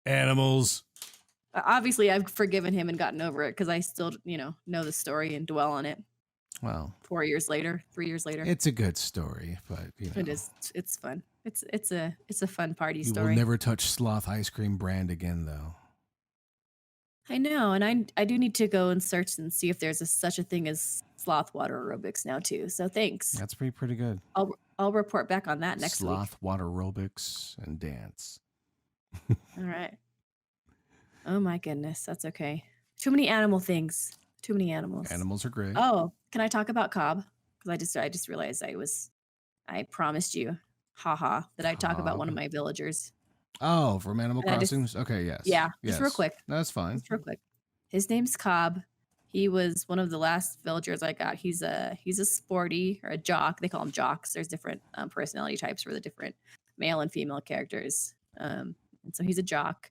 Animals. Obviously, I've forgiven him and gotten over it because I still, know the story and dwell on it. Well, 4 years later, 3 years later. It's a good story, but it is. It's fun. It's a fun party story. You will never touch sloth ice cream brand again, though. I know, and I do need to go and search and see if there's such a thing as sloth water aerobics now too. So thanks. That's pretty good. I'll report back on that next week. Sloth water aerobics and dance. All right. Oh my goodness, that's okay. Too many animal things. Too many animals. Animals are great. Oh, can I talk about Cobb? because I just realized I promised you, haha, that I'd talk about one of Cobb. my villagers. Oh, from Animal And I just- Crossing? Okay, yes. Yeah, yes. just real quick. That's fine. Just real quick. His name's Cobb. He was one of the last villagers I got. He's a sporty or a jock. They call him jocks. There's different personality types for the different male and female characters. And so he's a jock.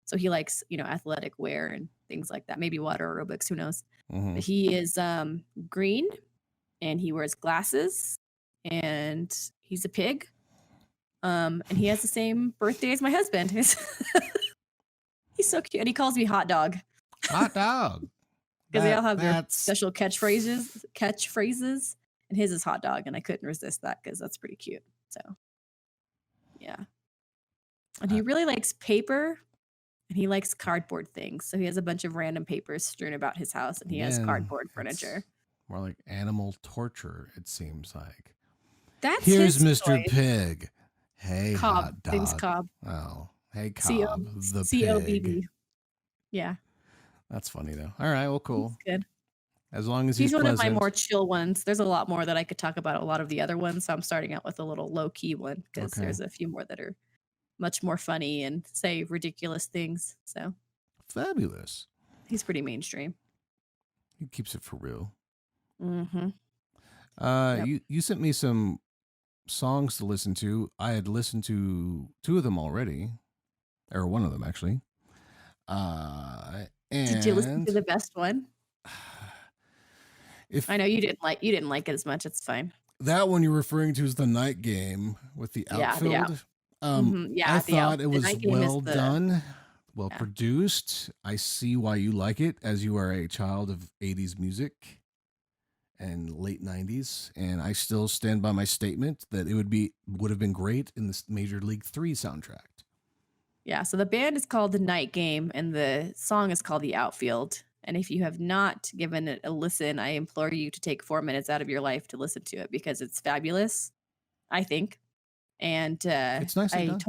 So he likes, athletic wear and things like that. Maybe water aerobics, who knows? Mhm. But he is green and he wears glasses and he's a pig. And he has the same birthday as my husband. He's so cute. And he calls me hot dog. Hot dog. Because they all have their That's- special catchphrases, and his is hot dog, and I couldn't resist that because that's pretty cute. So, yeah. And he really likes paper, and he likes cardboard things. So he has a bunch of random papers strewn about his house, and he has Again, cardboard it's furniture. More like animal torture, it seems like. That's Here's his Mr. choice. Pig. Hey, Cobb. hot dog. Name's Cobb. Oh, hey, C-O- Cobb, the C-O-B-B. pig. Yeah, That's funny, though. All right, well, cool. he's good. As long as he's He's one of my pleasant. more chill ones. There's a lot more that I could talk about, a lot of the other ones. So I'm starting out with a little low key one because Okay. there's a few more that are much more funny and say ridiculous things. So Fabulous. he's pretty mainstream. He keeps it for real. Mm-hmm. Yep. You sent me some songs to listen to. I had listened to 2 of them already, or one of them actually. And Did you listen to the best one? if I know you didn't like it as much. It's fine. that one you're referring to is the Night Game with the Yeah, the Outfield. Yeah, I thought it the was Night Game is well the- done, well Yeah. produced. I see why you like it, as you are a child of 80s music and late 90s, and I still stand by my statement that it would have been great in this Major League 3 soundtrack. Yeah, so the band is called The Night Game and the song is called The Outfield. And if you have not given it a listen, I implore you to take 4 minutes out of your life to listen to it because it's fabulous, I think. And It's nicely done.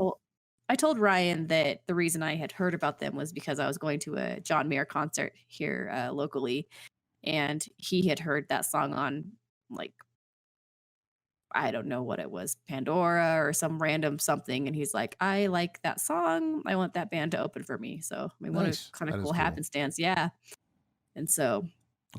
I told Ryan that the reason I had heard about them was because I was going to a John Mayer concert here locally, and he had heard that song on, like, I don't know what it was, Pandora or some random something, and he's like, I like that song. I want that band to open for me. So I mean, what Nice. a kind That of is cool cool. happenstance, yeah. And so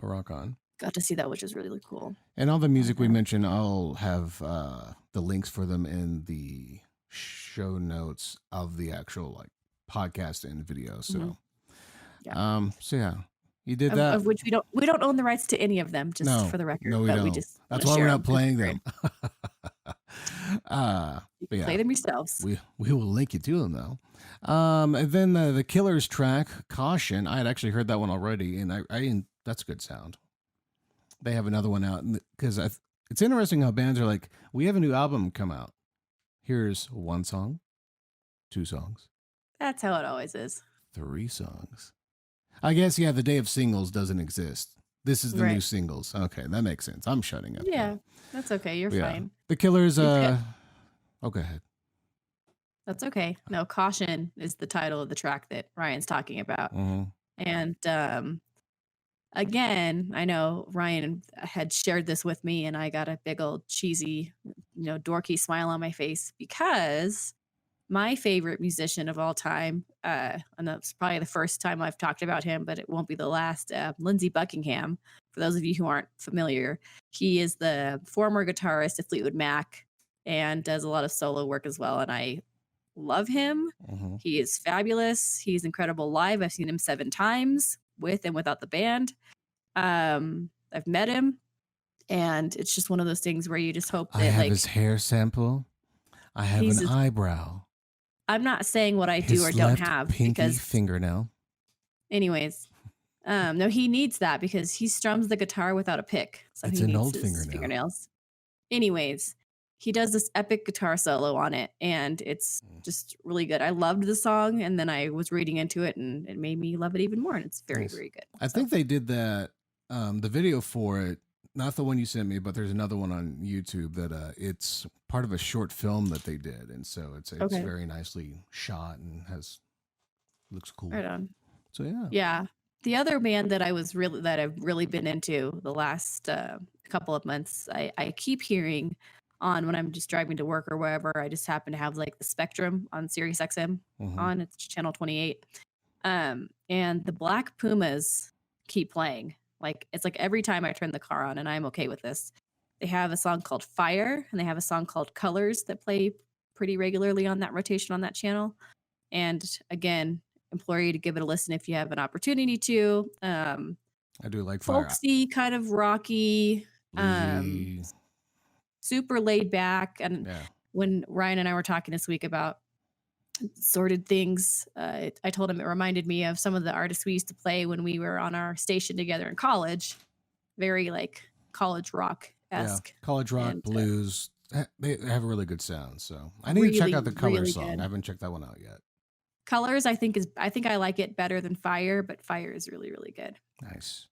Rock on. got to see that, which is really, really cool. And all the music we mentioned, I'll have the links for them in the show notes of the actual podcast and video. So, Yeah. so yeah, you did Of, that. of which we don't own the rights to any of them, just No, for the record. no, we but don't. We just That's wanna why we're share not playing them. You but can yeah, play them yourselves. we will link you to them though. And then the Killers track, Caution. I had actually heard that one already, and I that's a good sound. They have another one out because it's interesting how bands are like, we have a new album come out. Here's 1 song, 2 songs, That's how it always is. 3 songs. I guess, yeah, the day of singles doesn't exist. This is the new Right. singles. Okay, that makes sense. I'm shutting up. Yeah, now. that's okay. You're But yeah, fine. the Killers, Okay. oh, go ahead. That's okay. No, Caution is the title of the track that Ryan's talking about. Mhm. And again, I know Ryan had shared this with me, and I got a big old cheesy, dorky smile on my face because my favorite musician of all time, and that's probably the first time I've talked about him, but it won't be the last, Lindsey Buckingham. For those of you who aren't familiar, he is the former guitarist of Fleetwood Mac and does a lot of solo work as well. And I love him. Mhm. He is fabulous. He's incredible live. I've seen him 7 times with and without the band. I've met him, and it's just one of those things where you just hope that I have his hair sample. I have He's an a- eyebrow. I'm not saying what I do His or don't left have pinky because fingernail. anyways, no, he needs that because he strums the guitar without a pick. So It's he an needs old his fingernail. fingernails. Anyways, he does this epic guitar solo on it, and it's Mm. just really good. I loved the song, and then I was reading into it, and it made me love it even more. And it's very, Nice. very good. I So, think they did that. The video for it, not the one you sent me, but there's another one on YouTube that it's part of a short film that they did, and so it's Okay. very nicely shot and looks cool. right on. So yeah, Yeah. The other band that I've really been into the last couple of months, I keep hearing on when I'm just driving to work or wherever. I just happen to have like the Spectrum on Sirius XM on. It's channel 28. And the Black Pumas keep playing. Like it's like every time I turn the car on, and I'm okay with this. They have a song called Fire, and they have a song called Colors that play pretty regularly on that rotation on that channel. And again, implore you to give it a listen if you have an opportunity to. I do like Fire. Folksy, kind of rocky, super laid back. And when Ryan and I were talking this week about sorted things, I told him it reminded me of some of the artists we used to play when we were on our station together in college. Very like college rock-esque. Yeah, college rock, and, blues. They have a really good sound. So I need to check out the Colors song. Good. I haven't checked that one out yet. Colors, I think I like it better than Fire, but Fire is really, really good. Nice.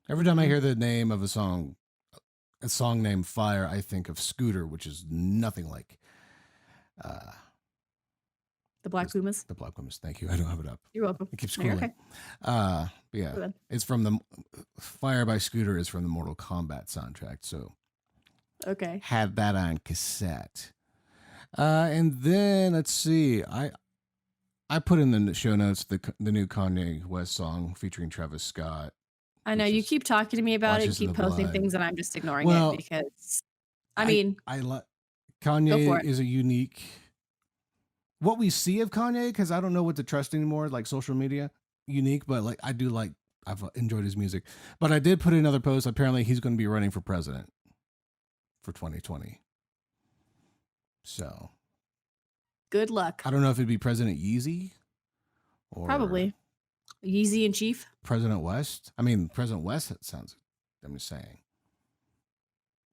Every time I hear the name of a song named Fire, I think of Scooter, which is nothing like the Black Pumas. The Black Pumas. Thank you. I don't have it up. You're welcome. It keeps scrolling. Okay. Yeah, it's from the Fire by Scooter is from the Mortal Kombat soundtrack. So, okay, had that on cassette. And then let's see, I put in the show notes the new Kanye West song featuring Travis Scott. I know you keep talking to me about it, keep posting things, and I'm just ignoring it because, I Kanye is a unique. What we see of Kanye, because I don't know what to trust anymore, like social media, unique, but like I've enjoyed his music. But I did put in another post. Apparently, he's going to be running for president for 2020. So. Good luck. I don't know if it'd be President Yeezy or probably Yeezy in chief. President West. I mean, President West. It sounds. I'm just saying.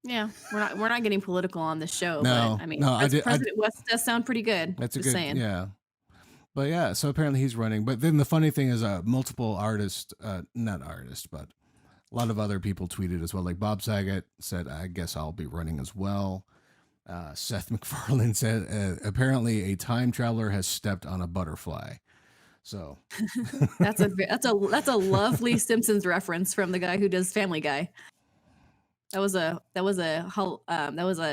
Yeah, we're not getting political on this show. No, but, I mean, President West does sound pretty good. That's just saying. Yeah, but yeah. So apparently he's running. But then the funny thing is, multiple artists, not artists, but a lot of other people tweeted as well. Like Bob Saget said, "I guess I'll be running as well." Seth MacFarlane said, apparently a time traveler has stepped on a butterfly. So that's a lovely Simpsons reference from the guy who does Family Guy. That was a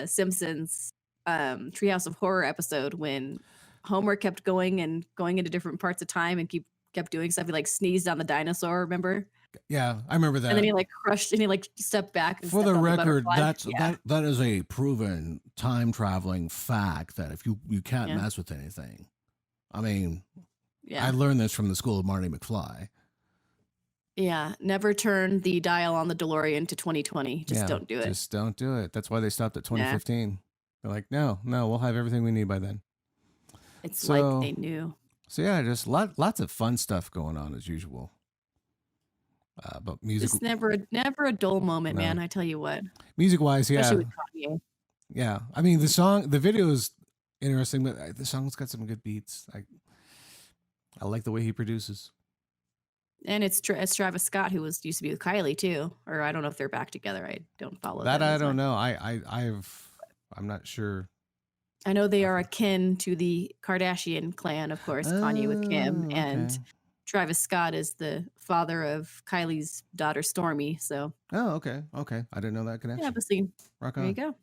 Simpsons Treehouse of Horror episode when Homer kept going into different parts of time and kept doing stuff. He like sneezed on the dinosaur, remember? Yeah, I remember that. And then he like crushed and he like stepped back. And for the record, that is a proven time traveling fact that if you can't mess with anything. I mean, I learned this from the school of Marty McFly. Yeah, never turn the dial on the DeLorean to 2020. Just don't do it. Just don't do it. That's why they stopped at 2015. They're like, no, we'll have everything we need by then. It's like they knew. So yeah, just lots of fun stuff going on as usual. But music, it's never a dull moment, man. I tell you what. Music wise, especially with Kanye. Yeah, I mean the video is interesting, but the song's got some good beats. I like the way he produces. And it's Travis Scott, who used to be with Kylie too, or I don't know if they're back together. I don't follow that. I don't know. I'm not sure. I know they are akin to the Kardashian clan, of course. Kanye with Kim, and Travis Scott is the father of Kylie's daughter Stormy. So. Oh, okay. I didn't know that connection. Yeah, obviously. Rock on. There you go.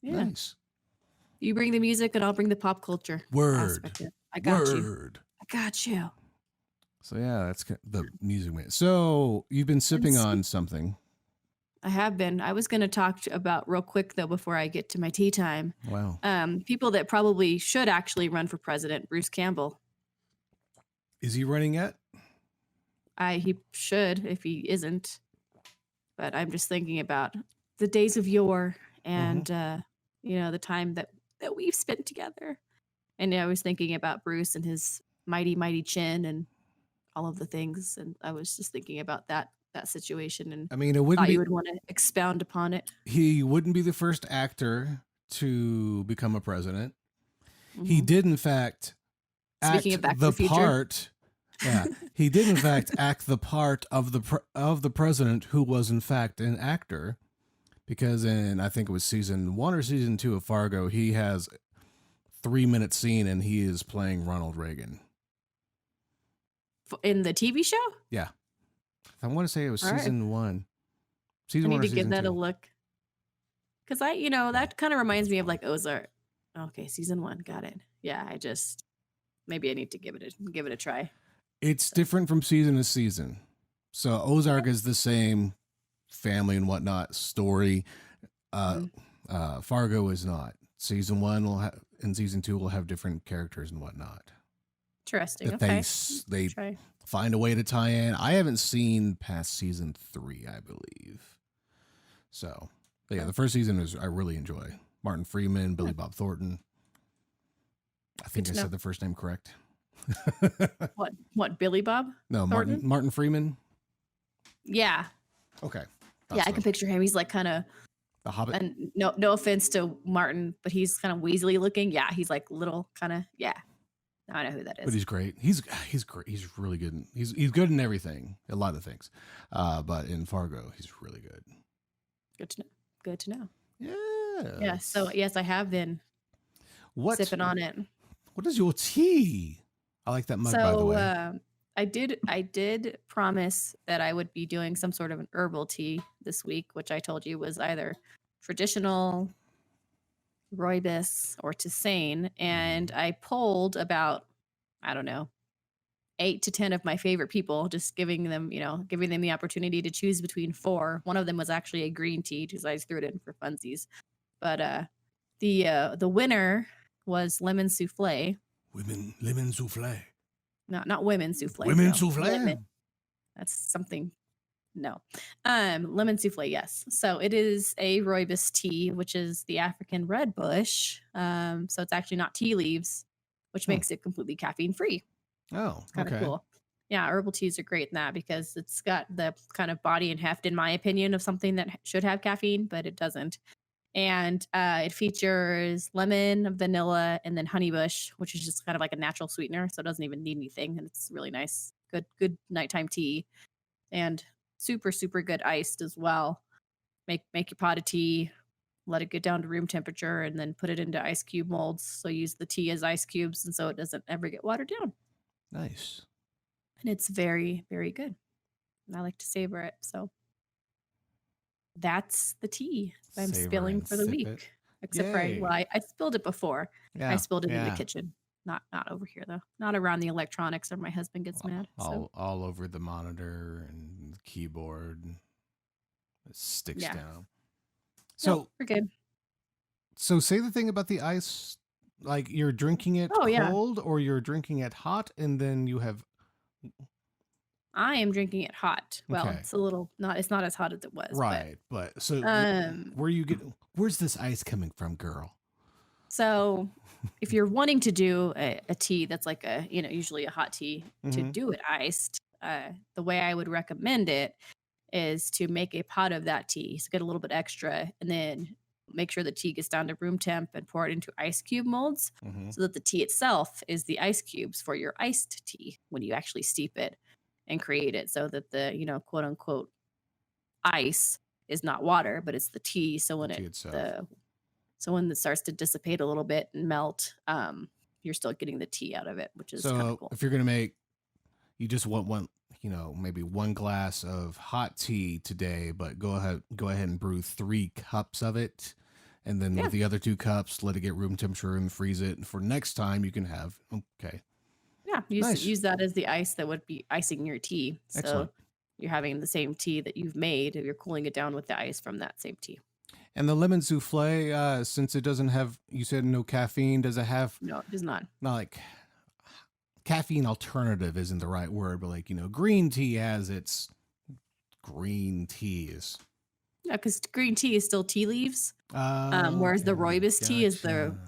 Yeah. Nice. You bring the music, and I'll bring the pop culture. Word. I got you. I got you. So yeah, that's the music. So you've been sipping on something. I have been. I was going to talk about real quick though before I get to my tea time. Wow. People that probably should actually run for president. Bruce Campbell. Is he running yet? He should if he isn't. But I'm just thinking about the days of yore and the time that we've spent together. And I was thinking about Bruce and his mighty chin and all of the things, and I was just thinking about that situation, and I mean, it wouldn't you would want to expound upon it. He wouldn't be the first actor to become a president. He did, in fact, act the part. Yeah, he did, in fact, act the part of the president who was, in fact, an actor, because in I think it was season 1 or season 2 of Fargo, he has 3-minute scene and he is playing Ronald Reagan. In the TV show? Yeah. I want to say it was All right. season 1. I Season 1 need or to give season that 2. a look. Because that kind of reminds me of like Ozark. Okay, season 1. Got it. Yeah, maybe I need to give it a try. It's different from season to season. So Ozark is the same family and whatnot story. Fargo is not. Season 1 will have, and season 2 will have different characters and whatnot. Interesting. That Okay. they try. find a way to tie in. I haven't seen past season 3, I believe. So, but yeah, the first season I really enjoy. Martin Freeman, Billy Bob Thornton. I think I said the first name correct. What? Billy Bob? No, Thornton? Martin Freeman. Yeah. Okay. Yeah, I can picture him. He's like kind of the Hobbit. And no offense to Martin, but he's kind of weaselly looking. Yeah, he's like little kind of. Yeah. I know who that is. But he's great. He's great. He's really good. He's good in everything. A lot of things. But in Fargo, he's really good. Good to know. Yeah. Yeah. So yes, I have been sipping on it. What is your tea? I like that mug, by the way. I did promise that I would be doing some sort of an herbal tea this week, which I told you was either traditional, rooibos, or tisane. And I polled about, I don't know, 8 to 10 of my favorite people, just giving them the opportunity to choose between 4. One of them was actually a green tea because I just threw it in for funsies. But the winner was lemon souffle. Lemon souffle. No, not women souffle. Women souffle. Lemon. That's something. No. Lemon souffle, yes. So it is a rooibos tea, which is the African red bush. So it's actually not tea leaves, which makes it completely caffeine free. Oh, it's kind of cool. Yeah, herbal teas are great in that because it's got the kind of body and heft, in my opinion, of something that should have caffeine, but it doesn't. And it features lemon, vanilla, and then honeybush, which is just kind of like a natural sweetener, so it doesn't even need anything, and it's really nice. Good nighttime tea, and super, super good iced as well. Make your pot of tea, let it get down to room temperature, and then put it into ice cube molds. So use the tea as ice cubes, and so it doesn't ever get watered down. Nice. And it's very, very good. And I like to savor it. So that's the tea I'm spilling for the week. Except for I spilled it before. Yeah, I spilled it in the kitchen. Not over here though. Not around the electronics or my husband gets mad. All over the monitor and the keyboard. It sticks down. So we're good. So say the thing about the ice, like you're drinking it cold or you're drinking it hot, and then you have. I am drinking it hot. Well, it's a little it's not as hot as it was. Right. But so where's this ice coming from, girl? So if you're wanting to do a tea that's like usually a hot tea, to do it iced, the way I would recommend it is to make a pot of that tea. So get a little bit extra and then make sure the tea gets down to room temp and pour it into ice cube molds so that the tea itself is the ice cubes for your iced tea when you actually steep it and create it, so that the quote unquote ice is not water, but it's the tea. So when when it starts to dissipate a little bit and melt, you're still getting the tea out of it, which is kind of cool. If you're gonna make, you just want one, maybe 1 glass of hot tea today, but go ahead and brew 3 cups of it, and then with the other 2 cups, let it get room temperature and freeze it. And for next time, you can have use that as the ice that would be icing your tea. So Excellent. You're having the same tea that you've made, you're cooling it down with the ice from that same tea. And the lemon souffle, since it doesn't have, you said no caffeine, does it have? No, it does not. Not like caffeine alternative isn't the right word, but like, green tea has its green teas. Yeah, because green tea is still tea leaves. Whereas the rooibos tea is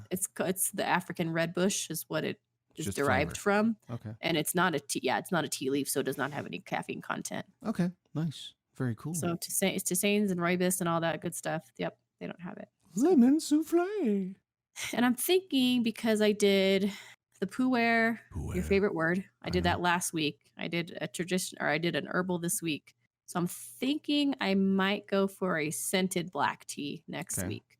it's the African red bush is what it is derived from. Okay. And it's not a tea. Yeah, it's not a tea leaf, so it does not have any caffeine content. Okay, nice. Very cool. So tisanes and rooibos and all that good stuff. Yep, they don't have it. Lemon souffle. And I'm thinking, because I did the pu'er, your favorite word. I did that last week. I did I did an herbal this week. So I'm thinking I might go for a scented black tea next week.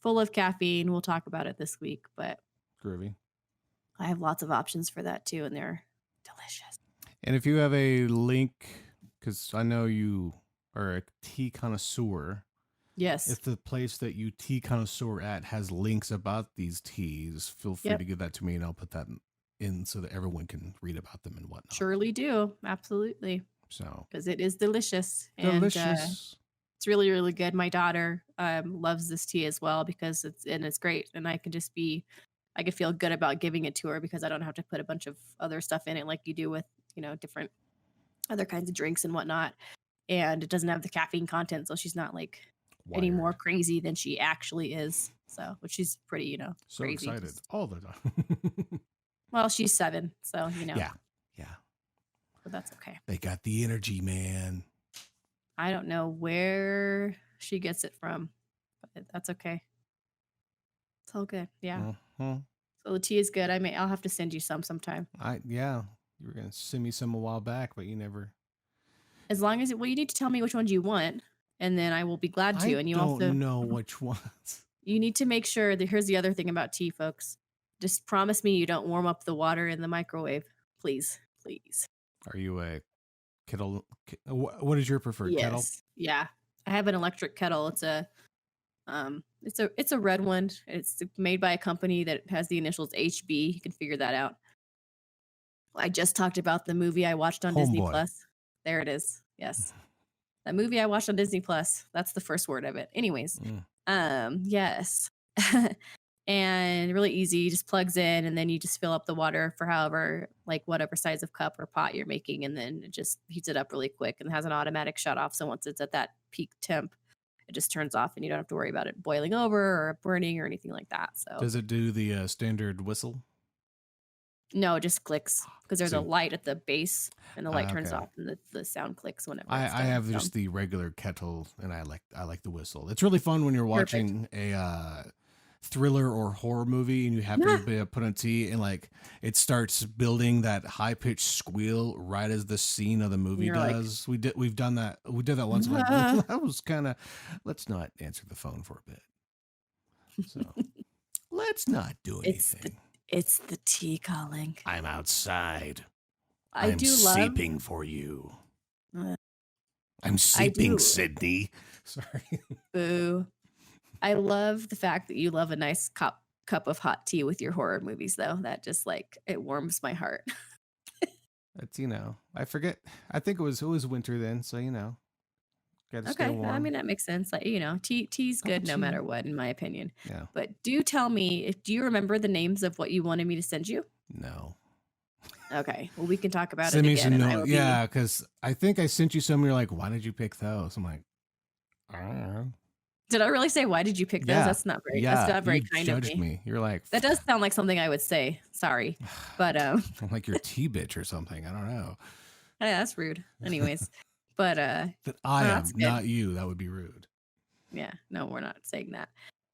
Full of caffeine. We'll talk about it this week, but groovy. I have lots of options for that too, and they're delicious. And if you have a link because I know you are a tea connoisseur. Yes. If the place that you tea connoisseur at has links about these teas, feel free to give that to me, and I'll put that in so that everyone can read about them and whatnot. Surely do. Absolutely. So, because it is delicious. delicious. And it's really, really good. My daughter loves this tea as well because it's great. And I could feel good about giving it to her because I don't have to put a bunch of other stuff in it like you do with, different other kinds of drinks and whatnot. And it doesn't have the caffeine content. So she's not like any more crazy than she actually is. So, which she's pretty, so crazy. Excited all the time. Well, she's 7. So, Yeah. But that's okay. They got the energy, man. I don't know where she gets it from, but that's okay. It's all good. Yeah. So the tea is good. I'll have to send you some sometime. You were gonna send me some a while back, but you never. As long as you need to tell me which ones you want, and then I will be glad to. And you don't know which ones. You need to make sure that here's the other thing about tea, folks. Just promise me you don't warm up the water in the microwave, please. Are you a kettle? What is your preferred kettle? Yeah, I have an electric kettle. It's a red one. It's made by a company that has the initials HB. You can figure that out. I just talked about the movie I watched on Disney Plus. There it is. Yes, that movie I watched on Disney Plus. That's the first word of it. Anyways, yes. And really easy, just plugs in, and then you just fill up the water for whatever size of cup or pot you're making, and then it just heats it up really quick and has an automatic shut off. So once it's at that peak temp, it just turns off, and you don't have to worry about it boiling over or burning or anything like that. So does it do the standard whistle? No, it just clicks because there's a light at the base, and the light turns off, and the sound clicks whenever. I have just the regular kettle, and I like the whistle. It's really fun when you're watching a thriller or horror movie and you have to put on tea, and like it starts building that high pitched squeal right as the scene of the movie does. We did that once. Like, that was kind of. Let's not answer the phone for a bit. So let's not do anything. It's the tea calling. I'm outside. I'm seeping for you. I'm seeping, Sydney. Sorry. Boo. I love the fact that you love a nice cup of hot tea with your horror movies, though. That just it warms my heart. It's I forget. I think it was winter then, so gotta stay warm. I mean that makes sense. Like tea's good no matter what, in my opinion. Yeah. But do tell me, do you remember the names of what you wanted me to send you? No. Okay. Well, we can talk about send it me again. Some yeah, because I think I sent you some. You're like, why did you pick those? I'm like, I don't know. Did I really say why did you pick those? Yeah. That's not very. That's not very kind of me. You're like, that does sound like something I would say. Sorry, but I'm like your tea bitch or something. I don't know. Yeah, that's rude. Anyways, but that I am not you. That would be rude. Yeah, no, we're not saying that.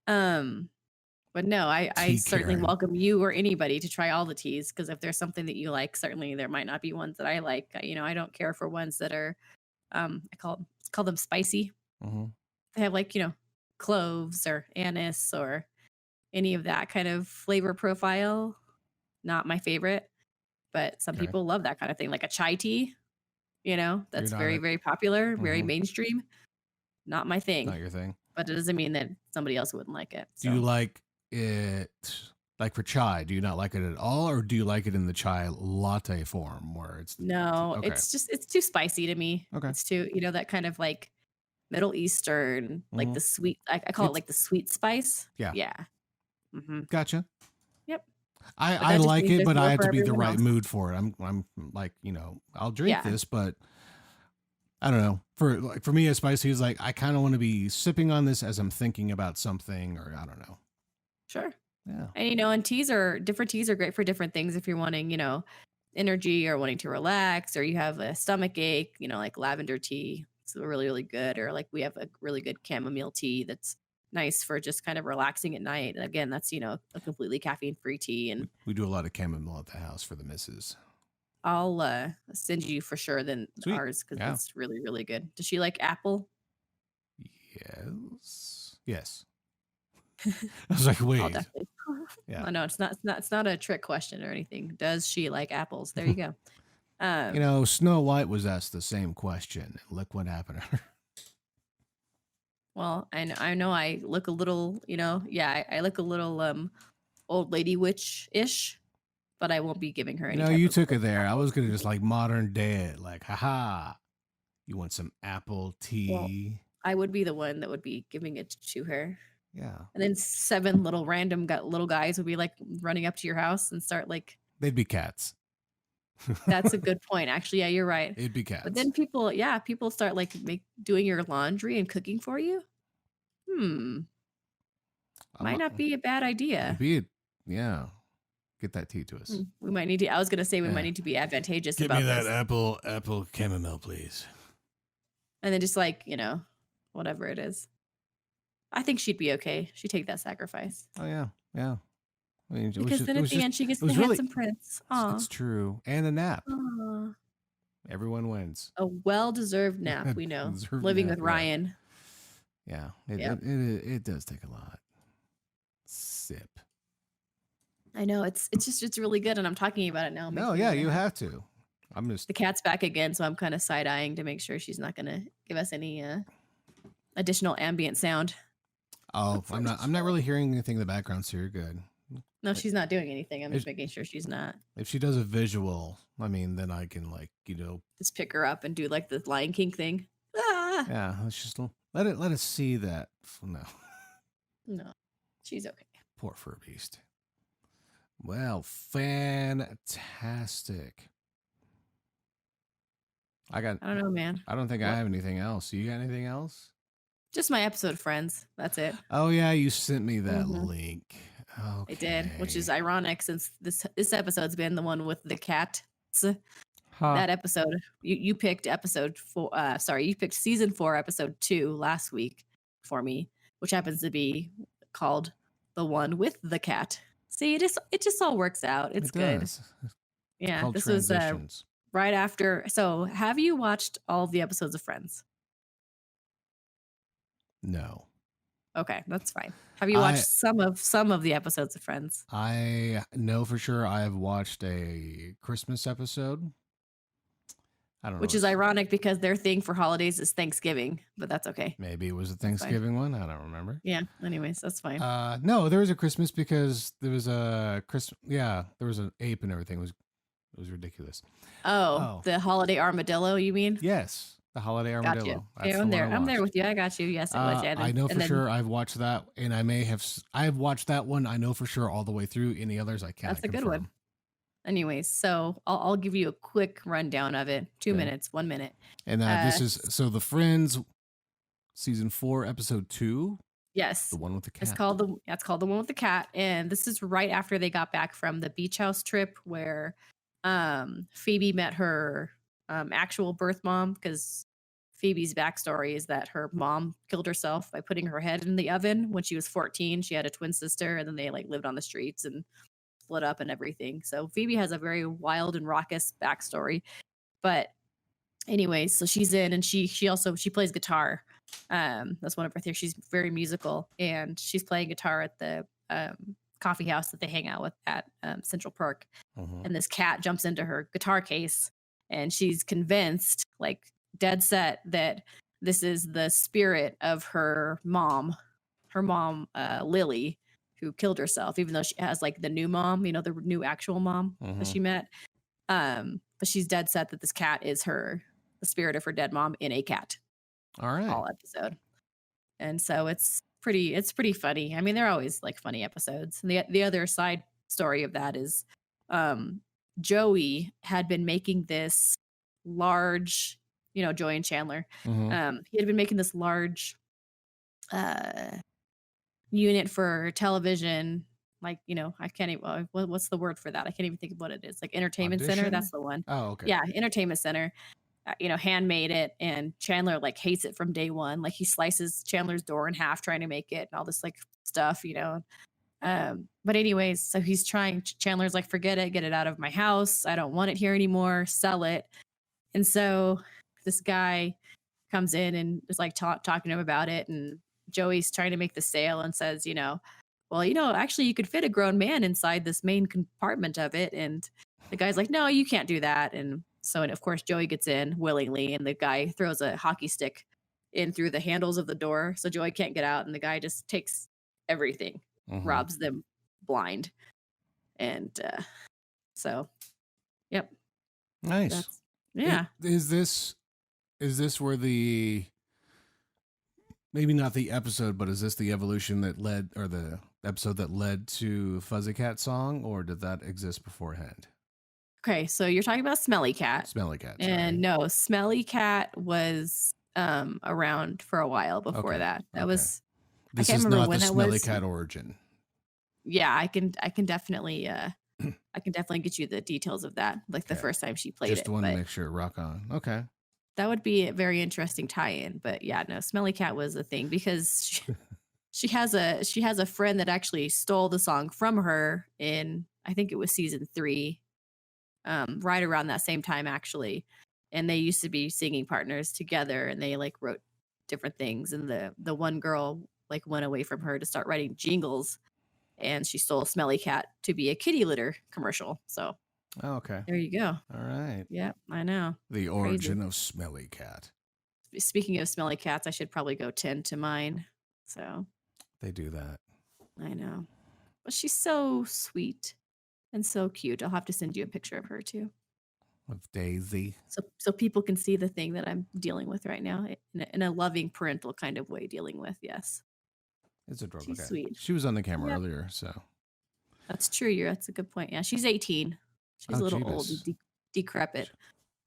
But no, I certainly welcome you or anybody to try all the teas, because if there's something that you like, certainly there might not be ones that I like. I don't care for ones that are, I call them spicy. Mm-hmm. They have cloves or anise or any of that kind of flavor profile. Not my favorite, but some people love that kind of thing, like a chai tea. That's very, very popular, very mainstream. Not my thing. Not your thing. But it doesn't mean that somebody else wouldn't like it. So. Do you like it, like for chai? Do you not like it at all, or do you like it in the chai latte form where it's? No, it's too spicy to me. Okay. It's too, that kind of Middle Eastern, like the sweet, I call it the sweet spice. Yeah. Yeah. Mm-hmm. Gotcha. Yep. I like it, but I have to be the right mood for it. I'm like, I'll drink this, but I don't know. For me, as spicy is I kind of want to be sipping on this as I'm thinking about something, or I don't know. Sure. Yeah. And and different teas are great for different things. If you're wanting, energy or wanting to relax, or you have a stomach ache, like lavender tea. It's really, really good. Or we have a really good chamomile tea that's nice for just kind of relaxing at night. And again, that's, a completely caffeine-free tea. And we do a lot of chamomile at the house for the missus. I'll send you for sure ours, because it's really, really good. Does she like apple? Yes. I was like, wait. Yeah. Oh, no, it's not a trick question or anything. Does she like apples? There you go. Snow White was asked the same question. Look what happened to her. Well, I know I look a little, I look a little old lady witch-ish, but I won't be giving her any type You of took it there. I was going to just like modern day it. Like, haha, you want some apple tea? Well, I would be the one that would be giving it to her. Yeah. And then 7 little random little guys would be like running up to your house and start like... They'd be cats. That's a good point. Actually, yeah, you're right. It'd be cats. But then people start like doing your laundry and cooking for you. Might not be a bad idea. Yeah. Get that tea to us. We might need to. I was gonna say we might need to be advantageous. Give about me that this. apple chamomile, please. And then just like whatever it is. I think she'd be okay. She'd take that sacrifice. Oh yeah. I mean, because then at the end she gets the handsome prince. It's true, and a nap. Aww. Everyone wins. A well-deserved nap. We know. Living with Ryan. Yeah, it does take a lot. Sip. I know it's really good, and I'm talking about it now. No, yeah, you have to. I'm just... The cat's back again, so I'm kind of side-eyeing to make sure she's not gonna give us any additional ambient sound. Oh, I'm not really hearing anything in the background, so you're good. No, she's not doing anything. I'm just making sure she's not. If she does a visual, I mean, then I can just pick her up and do like the Lion King thing. Ah! Yeah, let's just let us see that. No, she's okay. Poor fur beast. Well, fantastic. I don't know, man. I don't think I have anything else. You got anything else? Just my episode of Friends. That's it. Oh yeah, you sent me that link. Okay. I did, which is ironic since this episode's been the one with the cat. That episode, you picked episode 4. You picked season 4, episode 2 last week for me, which happens to be called the one with the cat. See, it just all works out. It's good. Does. Yeah, this was right after. So, have you watched all of the episodes of Friends? No. Okay, that's fine. Have you watched some of the episodes of Friends? I know for sure I have watched a Christmas episode. I don't know. Which is ironic because their thing for holidays is Thanksgiving, but that's okay. Maybe it was a Thanksgiving one. I don't remember. Yeah. Anyways, that's fine. No, there was a Christmas because there was a Christmas. Yeah, there was an ape and everything. It was ridiculous. Oh, the holiday armadillo, you mean? Yes. The holiday armadillo. Okay, I'm there with you. I got you. Yes, it was. Yeah, I know for sure I've watched that, and I've watched that one. I know for sure all the way through. Any others I can't. That's a good one. Anyways, so I'll give you a quick rundown of it. 2 minutes, 1 minute. And this is the Friends season 4, episode 2. Yes, the one with the cat. It's called the one with the cat, and this is right after they got back from the beach house trip where Phoebe met her actual birth mom, because Phoebe's backstory is that her mom killed herself by putting her head in the oven when she was 14. She had a twin sister, and then they lived on the streets and split up and everything. So Phoebe has a very wild and raucous backstory. But anyways, so she's in, and she plays guitar. That's one of her things. She's very musical, and she's playing guitar at the coffee house that they hang out with at Central Park. And this cat jumps into her guitar case, and she's convinced, like dead set, that this is the spirit of her mom, Lily, who killed herself, even though she has like the new mom, the new actual mom that she met. But she's dead set that this cat is the spirit of her dead mom in a cat. All right. All episode. And so it's pretty funny. I mean, they're always like funny episodes. And the other side story of that is Joey had been making this large, Joey and Chandler. He had been making this large unit for television, like, I can't even, what's the word for that? I can't even think of what it is. Like entertainment center. That's the one. Oh, okay. Yeah. Entertainment center, handmade it. And Chandler like hates it from day one. Like he slices Chandler's door in half trying to make it and all this like stuff, but anyways, so he's trying, Chandler's like, forget it, get it out of my house. I don't want it here anymore. Sell it. And so this guy comes in and is like talking to him about it. And Joey's trying to make the sale and says, well, actually you could fit a grown man inside this main compartment of it. And the guy's like, no, you can't do that. And So, and of course, Joey gets in willingly, and the guy throws a hockey stick in through the handles of the door, so Joey can't get out, and the guy just takes everything, robs them blind, and so, yep, Nice. yeah. Is this where the maybe not the episode, but is this the evolution that led, or the episode that led to Fuzzy Cat song, or did that exist beforehand? Okay, so you're talking about Smelly Cat. Smelly Cat. And no, Smelly Cat was around for a while before that. That was This I can't is remember not when the that Smelly was. Cat origin. Yeah, I can definitely I can definitely get you the details of that, like the first time she played it. Just want to make sure. Rock on. Okay. That would be a very interesting tie-in, but yeah, no, Smelly Cat was a thing because she has a friend that actually stole the song from her in, I think it was season 3, right around that same time actually, and they used to be singing partners together, and they like wrote different things, and the one girl like went away from her to start writing jingles, and she stole Smelly Cat to be a kitty litter commercial. So okay, there you go. All right. Yeah, I know. The origin of Smelly Cat. Speaking of smelly cats, I should probably go tend to mine. So they do that. I know. But she's so sweet and so cute. I'll have to send you a picture of her too. Of Daisy. So people can see the thing that I'm dealing with right now in a loving parental kind of way dealing with. Yes. It's adorable. She's sweet. She was on the camera earlier, so. That's true. That's a good point. Yeah, she's 18. She's a little old and decrepit.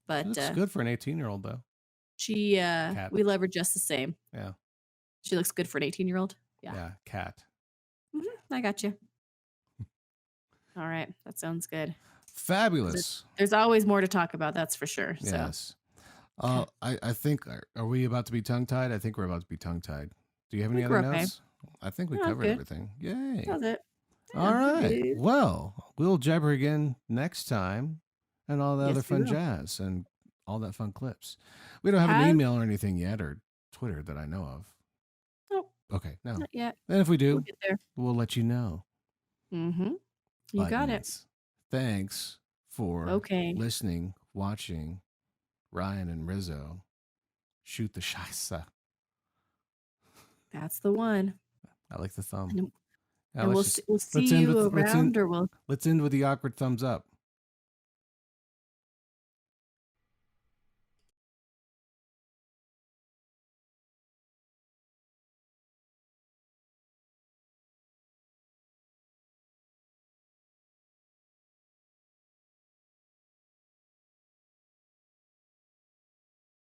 But looks good for an 18-year-old though. We love her just the same. Yeah. She looks good for an 18-year-old. Yeah. Yeah, cat. I got you. All right. That sounds good. Fabulous. There's always more to talk about, that's for sure. So. Yes. I think, are we about to be tongue-tied? I think we're about to be tongue-tied. Do you have any other notes? I think we covered everything. Yay. That's it. Yeah, all right. Well, we'll jabber again next time, and all the other fun jazz and all that fun clips. We don't have an email or anything yet, or Twitter that I know of. Nope. Okay, no. Not yet. And if we do, we'll let you know. Mm-hmm. You got it. Thanks for listening, watching Ryan and Rizzo shoot the Scheisse. That's the one. I like the thumb. And we'll see you around, or we'll. Let's end with the awkward thumbs up.